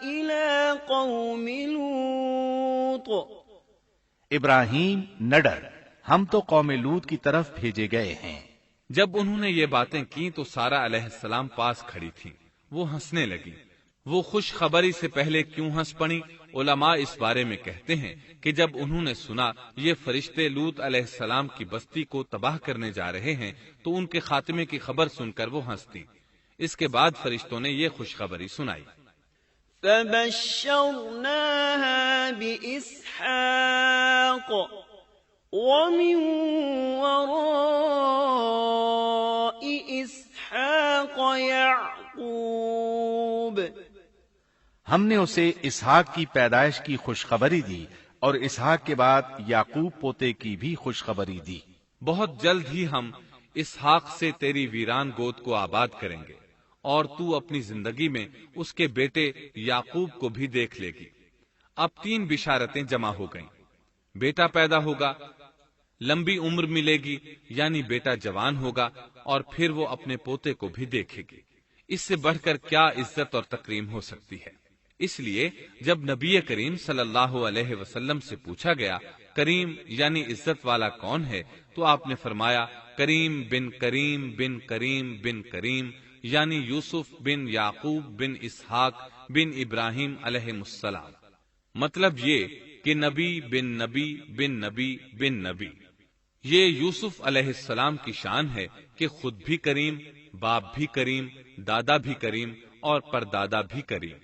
[SPEAKER 3] إلى قوم لوط۔
[SPEAKER 2] ابراہیم نہ ڈر، ہم تو قوم لوط کی طرف بھیجے گئے ہیں۔
[SPEAKER 1] جب انہوں نے یہ باتیں کی تو سارہ علیہ السلام پاس کھڑی تھیں، وہ ہنسنے لگی۔ وہ خوش خبری سے پہلے کیوں ہنس پڑی؟ علماء اس بارے میں کہتے ہیں کہ جب انہوں نے سنا یہ فرشتے لوط علیہ السلام کی بستی کو تباہ کرنے جا رہے ہیں تو ان کے خاتمے کی خبر سن کر وہ ہنستی۔ اس کے بعد فرشتوں نے یہ خوشخبری سنائی،
[SPEAKER 3] فبشرناها بإسحاق ومن وراء إسحاق يعقوب۔
[SPEAKER 2] ہم نے اسے اسحاق کی پیدائش کی خوشخبری دی اور اسحاق کے بعد یعقوب پوتے کی بھی خوشخبری دی۔
[SPEAKER 1] بہت جلد ہی ہم اسحاق سے تیری ویران گود کو آباد کریں گے، اور تو اپنی زندگی میں اس کے بیٹے یعقوب کو بھی دیکھ لے گی۔ اب 3 بشارتیں جمع ہو گئیں، بیٹا پیدا ہوگا، لمبی عمر ملے گی یعنی بیٹا جوان ہوگا، اور پھر وہ اپنے پوتے کو بھی دیکھے گی۔ اس سے بڑھ کر کیا عزت اور تکریم ہو سکتی ہے؟ اس لیے جب نبی کریم صلی اللہ علیہ وسلم سے پوچھا گیا کریم یعنی عزت والا کون ہے، تو آپ نے فرمایا کریم بن کریم بن کریم بن کریم، یعنی یوسف بن یعقوب بن اسحاق بن ابراہیم علیہ السلام۔ مطلب یہ کہ نبی بن نبی بن نبی بن نبی۔ یہ یوسف علیہ السلام کی شان ہے کہ خود بھی کریم، باپ بھی کریم، دادا بھی کریم اور پردادا بھی کریم۔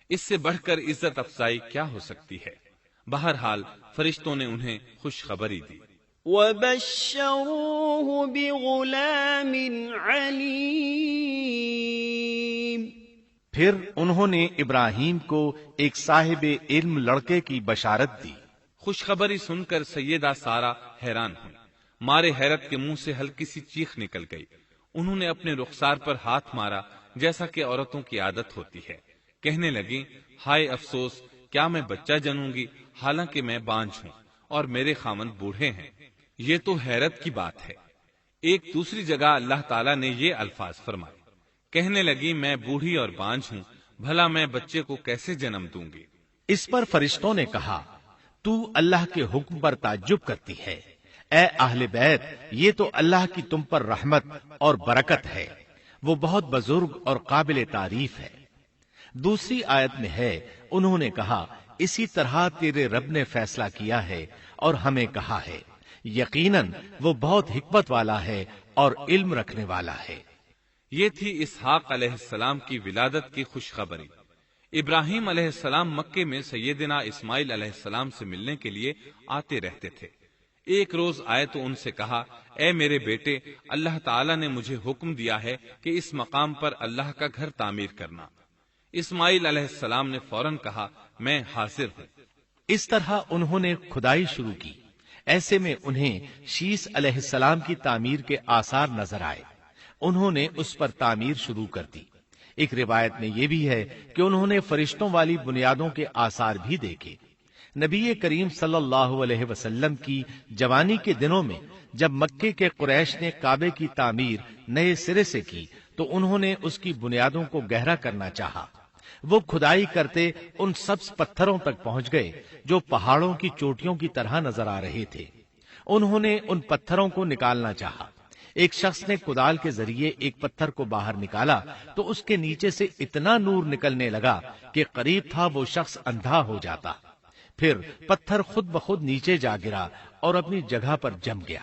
[SPEAKER 1] اس سے بڑھ کر عزت افزائی کیا ہو سکتی ہے؟ بہرحال فرشتوں نے انہیں خوشخبری دی۔
[SPEAKER 3] وَبَشَّرُوهُ بِغُلَامٍ عَلِيمٍ۔
[SPEAKER 2] پھر انہوں نے ابراہیم کو ایک صاحب علم لڑکے کی بشارت دی۔
[SPEAKER 1] خوشخبری سن کر سیدہ سارہ حیران ہوئی، مارے حیرت کے منہ سے ہلکی سی چیخ نکل گئی۔ انہوں نے اپنے رخسار پر ہاتھ مارا جیسا کہ عورتوں کی عادت ہوتی ہے، کہنے لگی ہائے افسوس، کیا میں بچہ جنوں گی حالانکہ میں بانجھ ہوں اور میرے خاوند بوڑھے ہیں؟ یہ تو حیرت کی بات ہے۔ ایک دوسری جگہ اللہ تعالیٰ نے یہ الفاظ فرمائے، کہنے لگی میں بوڑھی اور بانجھ ہوں، بھلا میں بچے کو کیسے جنم دوں گی؟
[SPEAKER 2] اس پر فرشتوں نے کہا تو اللہ کے حکم پر تعجب کرتی ہے، اے اہل بیت، یہ تو اللہ کی تم پر رحمت اور برکت ہے، وہ بہت بزرگ اور قابل تعریف ہے۔ دوسری آیت میں ہے انہوں نے کہا اسی طرح تیرے رب نے فیصلہ کیا ہے اور ہمیں کہا ہے، یقیناً وہ بہت حکمت والا ہے اور علم رکھنے والا ہے۔
[SPEAKER 1] یہ تھی اسحاق علیہ السلام کی ولادت کی خوشخبری۔ ابراہیم علیہ السلام مکے میں سیدنا اسماعیل علیہ السلام سے ملنے کے لیے آتے رہتے تھے۔ ایک روز آئے تو ان سے کہا اے میرے بیٹے، اللہ تعالیٰ نے مجھے حکم دیا ہے کہ اس مقام پر اللہ کا گھر تعمیر کرنا۔ اسماعیل علیہ السلام نے فوراً کہا میں حاضر ہوں۔
[SPEAKER 2] اس طرح انہوں نے کھدائی شروع کی۔ ایسے میں انہیں شیس علیہ السلام کی تعمیر کے آثار نظر آئے۔ انہوں نے اس پر تعمیر شروع کر دی۔ ایک روایت میں یہ بھی ہے کہ انہوں نے فرشتوں والی بنیادوں کے آثار بھی دیکھے۔ نبی کریم صلی اللہ علیہ وسلم کی جوانی کے دنوں میں جب مکے کے قریش نے کعبے کی تعمیر نئے سرے سے کی تو انہوں نے اس کی بنیادوں کو گہرا کرنا چاہا۔ وہ کھدائی کرتے ان سبز پتھروں تک پہنچ گئے جو پہاڑوں کی چوٹیوں کی طرح نظر آ رہے تھے۔ انہوں نے ان پتھروں کو نکالنا چاہا۔ ایک شخص نے کدال کے ذریعے ایک پتھر کو باہر نکالا تو اس کے نیچے سے اتنا نور نکلنے لگا کہ قریب تھا وہ شخص اندھا ہو جاتا۔ پھر پتھر خود بخود نیچے جا گرا اور اپنی جگہ پر جم گیا۔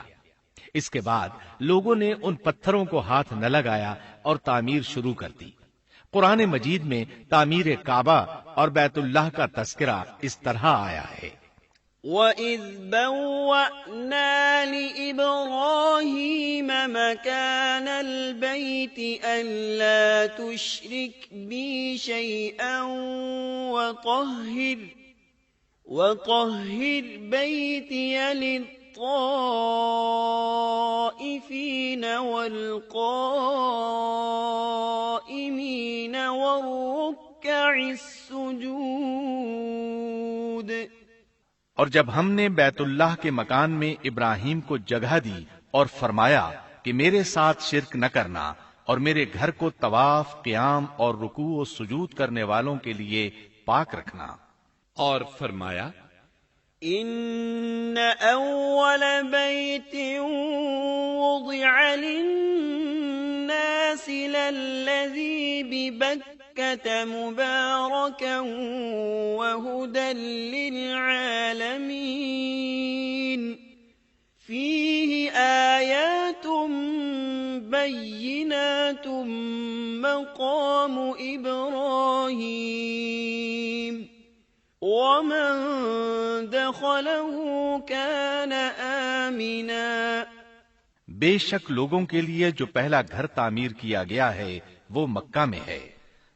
[SPEAKER 2] اس کے بعد لوگوں نے ان پتھروں کو ہاتھ نہ لگایا اور تعمیر شروع کر دی۔ قرآن مجید میں تعمیر کعبہ اور بیت اللہ کا تذکرہ اس طرح آیا ہے۔
[SPEAKER 3] وَإِذْ بَوَّأْنَا لِإِبْرَاهِيمَ مَكَانَ الْبَيْتِ أَلَّا تُشْرِكْ بِي شَيْئًا وَطَهِّرْ بَيْتِيَ لِلطَّائِفِينَ وَالْقَائِمِينَ وَالرُّكَّعِ السُّجُودِ۔
[SPEAKER 2] اور جب ہم نے بیت اللہ کے مکان میں ابراہیم کو جگہ دی اور فرمایا کہ میرے ساتھ شرک نہ کرنا اور میرے گھر کو طواف، قیام اور رکوع و سجود کرنے والوں کے لیے پاک رکھنا،
[SPEAKER 1] اور فرمایا
[SPEAKER 3] ان اول بیت وضع للناس للذی ببکۃ مبارکا وہدی للعالمین فیہ آیات بینات مقام ابراہیم ومن دخله كان آمنا۔
[SPEAKER 2] بے شک لوگوں کے لیے جو پہلا گھر تعمیر کیا گیا ہے وہ مکہ میں ہے،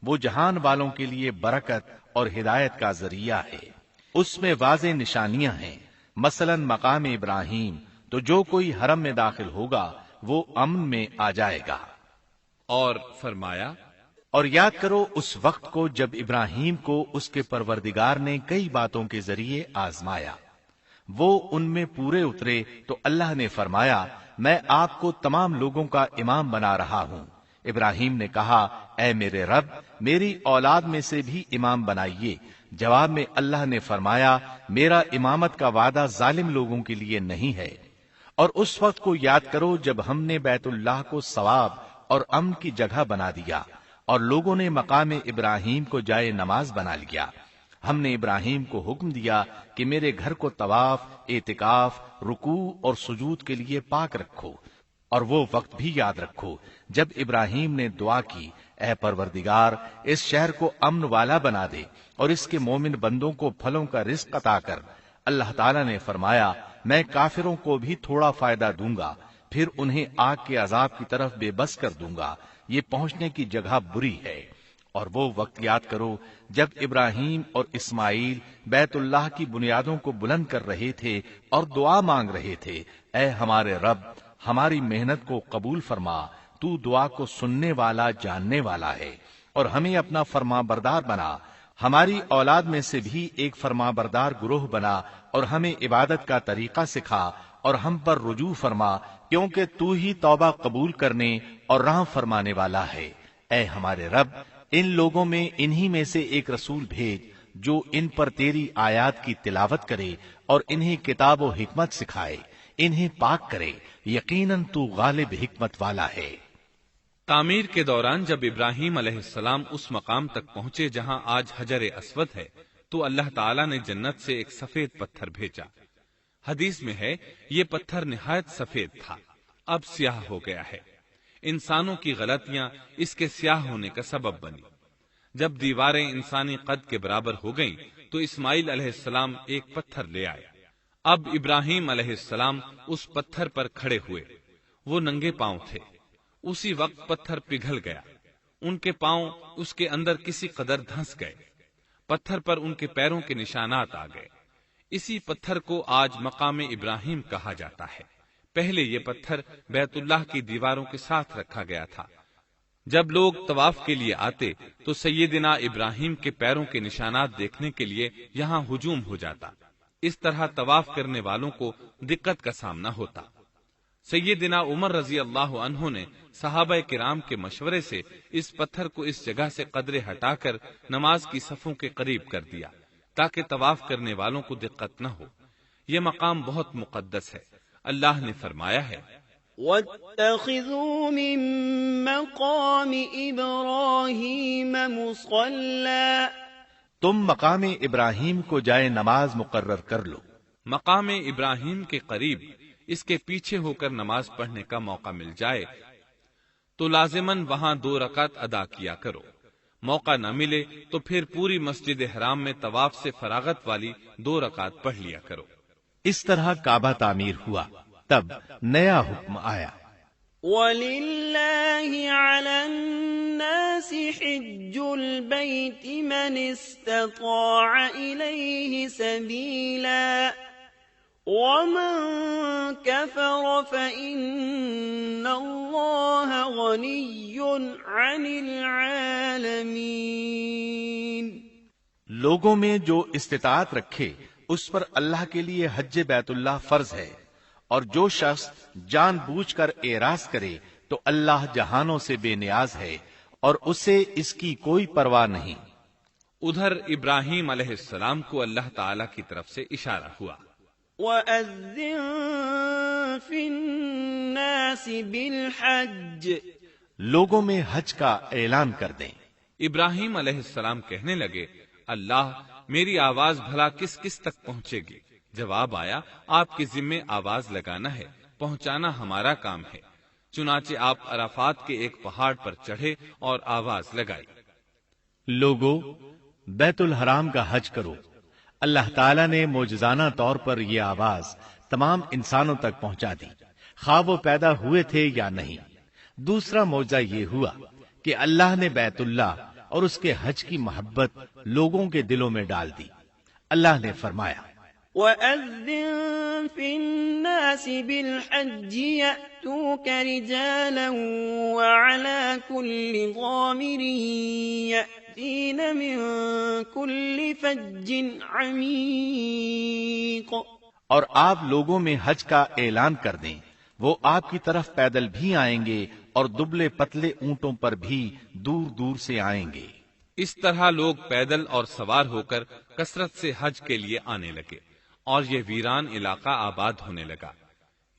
[SPEAKER 2] وہ جہان والوں کے لیے برکت اور ہدایت کا ذریعہ ہے۔ اس میں واضح نشانیاں ہیں، مثلا مقام ابراہیم، تو جو کوئی حرم میں داخل ہوگا وہ امن میں آ جائے گا۔
[SPEAKER 1] اور فرمایا
[SPEAKER 2] اور یاد کرو اس وقت کو جب ابراہیم کو اس کے پروردگار نے کئی باتوں کے ذریعے آزمایا، وہ ان میں پورے اترے تو اللہ نے فرمایا میں آپ کو تمام لوگوں کا امام بنا رہا ہوں۔ ابراہیم نے کہا اے میرے رب میری اولاد میں سے بھی امام بنائیے۔ جواب میں اللہ نے فرمایا میرا امامت کا وعدہ ظالم لوگوں کے لیے نہیں ہے۔ اور اس وقت کو یاد کرو جب ہم نے بیت اللہ کو ثواب اور امن کی جگہ بنا دیا اور لوگوں نے مقام ابراہیم کو جائے نماز بنا لیا۔ ہم نے ابراہیم کو حکم دیا کہ میرے گھر کو طواف، اعتکاف، رکوع اور سجود کے لیے پاک رکھو، اور وہ وقت بھی یاد رکھو جب ابراہیم نے دعا کی اے پروردگار اس شہر کو امن والا بنا دے اور اس کے مومن بندوں کو پھلوں کا رزق عطا کر۔ اللہ تعالیٰ نے فرمایا میں کافروں کو بھی تھوڑا فائدہ دوں گا، پھر انہیں آگ کے عذاب کی طرف بے بس کر دوں گا، یہ پہنچنے کی جگہ بری ہے۔ اور وہ وقت یاد کرو جب ابراہیم اور اسماعیل بیت اللہ کی بنیادوں کو بلند کر رہے تھے اور دعا مانگ رہے تھے اے ہمارے رب ہماری محنت کو قبول فرما، تو دعا کو سننے والا جاننے والا ہے، اور ہمیں اپنا فرما بردار بنا، ہماری اولاد میں سے بھی ایک فرما بردار گروہ بنا، اور ہمیں عبادت کا طریقہ سکھا اور ہم پر رجوع فرما، کیونکہ تو ہی توبہ قبول کرنے اور رحم فرمانے والا ہے۔ اے ہمارے رب ان لوگوں میں انہی میں سے ایک رسول بھیج جو ان پر تیری آیات کی تلاوت کرے اور انہیں کتاب و حکمت سکھائے، انہیں پاک کرے، یقیناً تو غالب حکمت والا ہے۔
[SPEAKER 1] تعمیر کے دوران جب ابراہیم علیہ السلام اس مقام تک پہنچے جہاں آج حجر اسود ہے تو اللہ تعالیٰ نے جنت سے ایک سفید پتھر بھیجا۔ حدیث میں ہے یہ پتھر نہایت سفید تھا، اب سیاہ ہو گیا ہے۔ انسانوں کی غلطیاں اس کے سیاہ ہونے کا سبب بنی۔ جب دیواریں انسانی قد کے برابر ہو گئیں تو اسماعیل علیہ السلام ایک پتھر لے آئے۔ اب ابراہیم علیہ السلام اس پتھر پر کھڑے ہوئے، وہ ننگے پاؤں تھے۔ اسی وقت پتھر پگھل گیا، ان کے پاؤں اس کے اندر کسی قدر دھنس گئے، پتھر پر ان کے پیروں کے نشانات آ گئے۔ اسی پتھر کو آج مقام ابراہیم کہا جاتا ہے۔ پہلے یہ پتھر بیت اللہ کی دیواروں کے ساتھ رکھا گیا تھا۔ جب لوگ طواف کے لیے آتے تو سیدنا ابراہیم کے پیروں کے نشانات دیکھنے کے لیے یہاں ہجوم ہو جاتا۔ اس طرح طواف کرنے والوں کو دقت کا سامنا ہوتا۔ سیدنا عمر رضی اللہ عنہ نے صحابہ کرام کے مشورے سے اس پتھر کو اس جگہ سے قدرے ہٹا کر نماز کی صفوں کے قریب کر دیا تاکہ طواف کرنے والوں کو دقت نہ ہو۔ یہ مقام بہت مقدس ہے۔ اللہ نے فرمایا ہے،
[SPEAKER 3] وَاتَّخِذُوا مِن مَّقَامِ إِبْرَاهِيمَ مُصَلًّى،
[SPEAKER 2] تم مقام ابراہیم کو جائے نماز مقرر کر لو۔
[SPEAKER 1] مقام ابراہیم کے قریب اس کے پیچھے ہو کر نماز پڑھنے کا موقع مل جائے تو لازماً وہاں 2 رکعت ادا کیا کرو۔ موقع نہ ملے تو پھر پوری مسجد حرام میں طواف سے فراغت والی 2 رکعت پڑھ لیا کرو۔
[SPEAKER 2] اس طرح کعبہ تعمیر ہوا، تب نیا حکم آیا،
[SPEAKER 3] وَلِلَّهِ عَلَى النَّاسِ حِجُّ الْبَيْتِ مَنِ اسْتَطَاعَ إِلَيْهِ سَبِيلًا وَمَن كَفَرَ فَإِنَّ اللَّهَ غَنِيٌّ عَنِ الْعَالَمِينَ۔
[SPEAKER 2] لوگوں میں جو استطاعت رکھے اس پر اللہ کے لیے حج بیت اللہ فرض ہے، اور جو شخص جان بوجھ کر اعراض کرے تو اللہ جہانوں سے بے نیاز ہے اور اسے اس کی کوئی پرواہ نہیں۔
[SPEAKER 1] ادھر ابراہیم علیہ السلام کو اللہ تعالی کی طرف سے اشارہ ہوا،
[SPEAKER 3] وَأَذِّن فِي النَّاسِ بِالْحَجِّ،
[SPEAKER 2] لوگوں میں حج کا اعلان کر دیں۔
[SPEAKER 1] ابراہیم علیہ السلام کہنے لگے، اللہ میری آواز بھلا کس کس تک پہنچے گی؟ جواب آیا، آپ کے ذمے آواز لگانا ہے، پہنچانا ہمارا کام ہے۔ چنانچہ آپ عرفات کے ایک پہاڑ پر چڑھے اور آواز لگائی،
[SPEAKER 2] لوگو بیت الحرام کا حج کرو۔ اللہ تعالیٰ نے معجزانہ طور پر یہ آواز تمام انسانوں تک پہنچا دی، خواہ وہ پیدا ہوئے تھے یا نہیں۔ دوسرا معجزہ یہ ہوا کہ اللہ نے بیت اللہ اور اس کے حج کی محبت لوگوں کے دلوں میں ڈال دی۔ اللہ نے فرمایا،
[SPEAKER 3] وَأَذِّن فِي النَّاسِ بِالْحَجِّ يَأْتُوكَ رِجَالًا وَعَلَى كُلِّ ضَامِرٍ يَأْتِينَ مِن كُلِّ فَجٍّ عَمِيقٍ،
[SPEAKER 2] اور آپ لوگوں میں حج کا اعلان کر دیں، وہ آپ کی طرف پیدل بھی آئیں گے اور دبلے پتلے اونٹوں پر بھی دور دور سے آئیں گے۔
[SPEAKER 1] اس طرح لوگ پیدل اور سوار ہو کر کثرت سے حج کے لیے آنے لگے اور یہ ویران علاقہ آباد ہونے لگا۔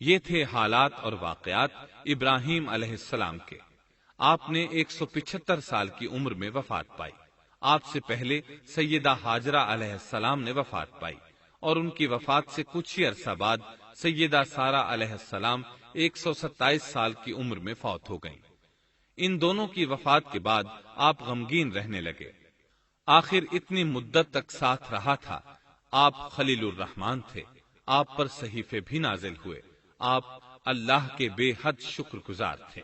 [SPEAKER 1] یہ تھے حالات اور واقعات ابراہیم علیہ السلام کے۔ آپ نے 175 سال کی عمر میں وفات پائی۔ آپ سے پہلے سیدہ ہاجرہ علیہ السلام نے وفات پائی اور ان کی وفات سے کچھ ہی عرصہ بعد سیدہ سارہ علیہ السلام 127 سال کی عمر میں فوت ہو گئیں۔ ان دونوں کی وفات کے بعد آپ غمگین رہنے لگے۔ آخر اتنی مدت تک ساتھ رہا تھا۔ آپ خلیل الرحمن تھے۔ آپ پر صحیفے بھی نازل ہوئے۔ آپ اللہ کے بے حد شکر گزار تھے۔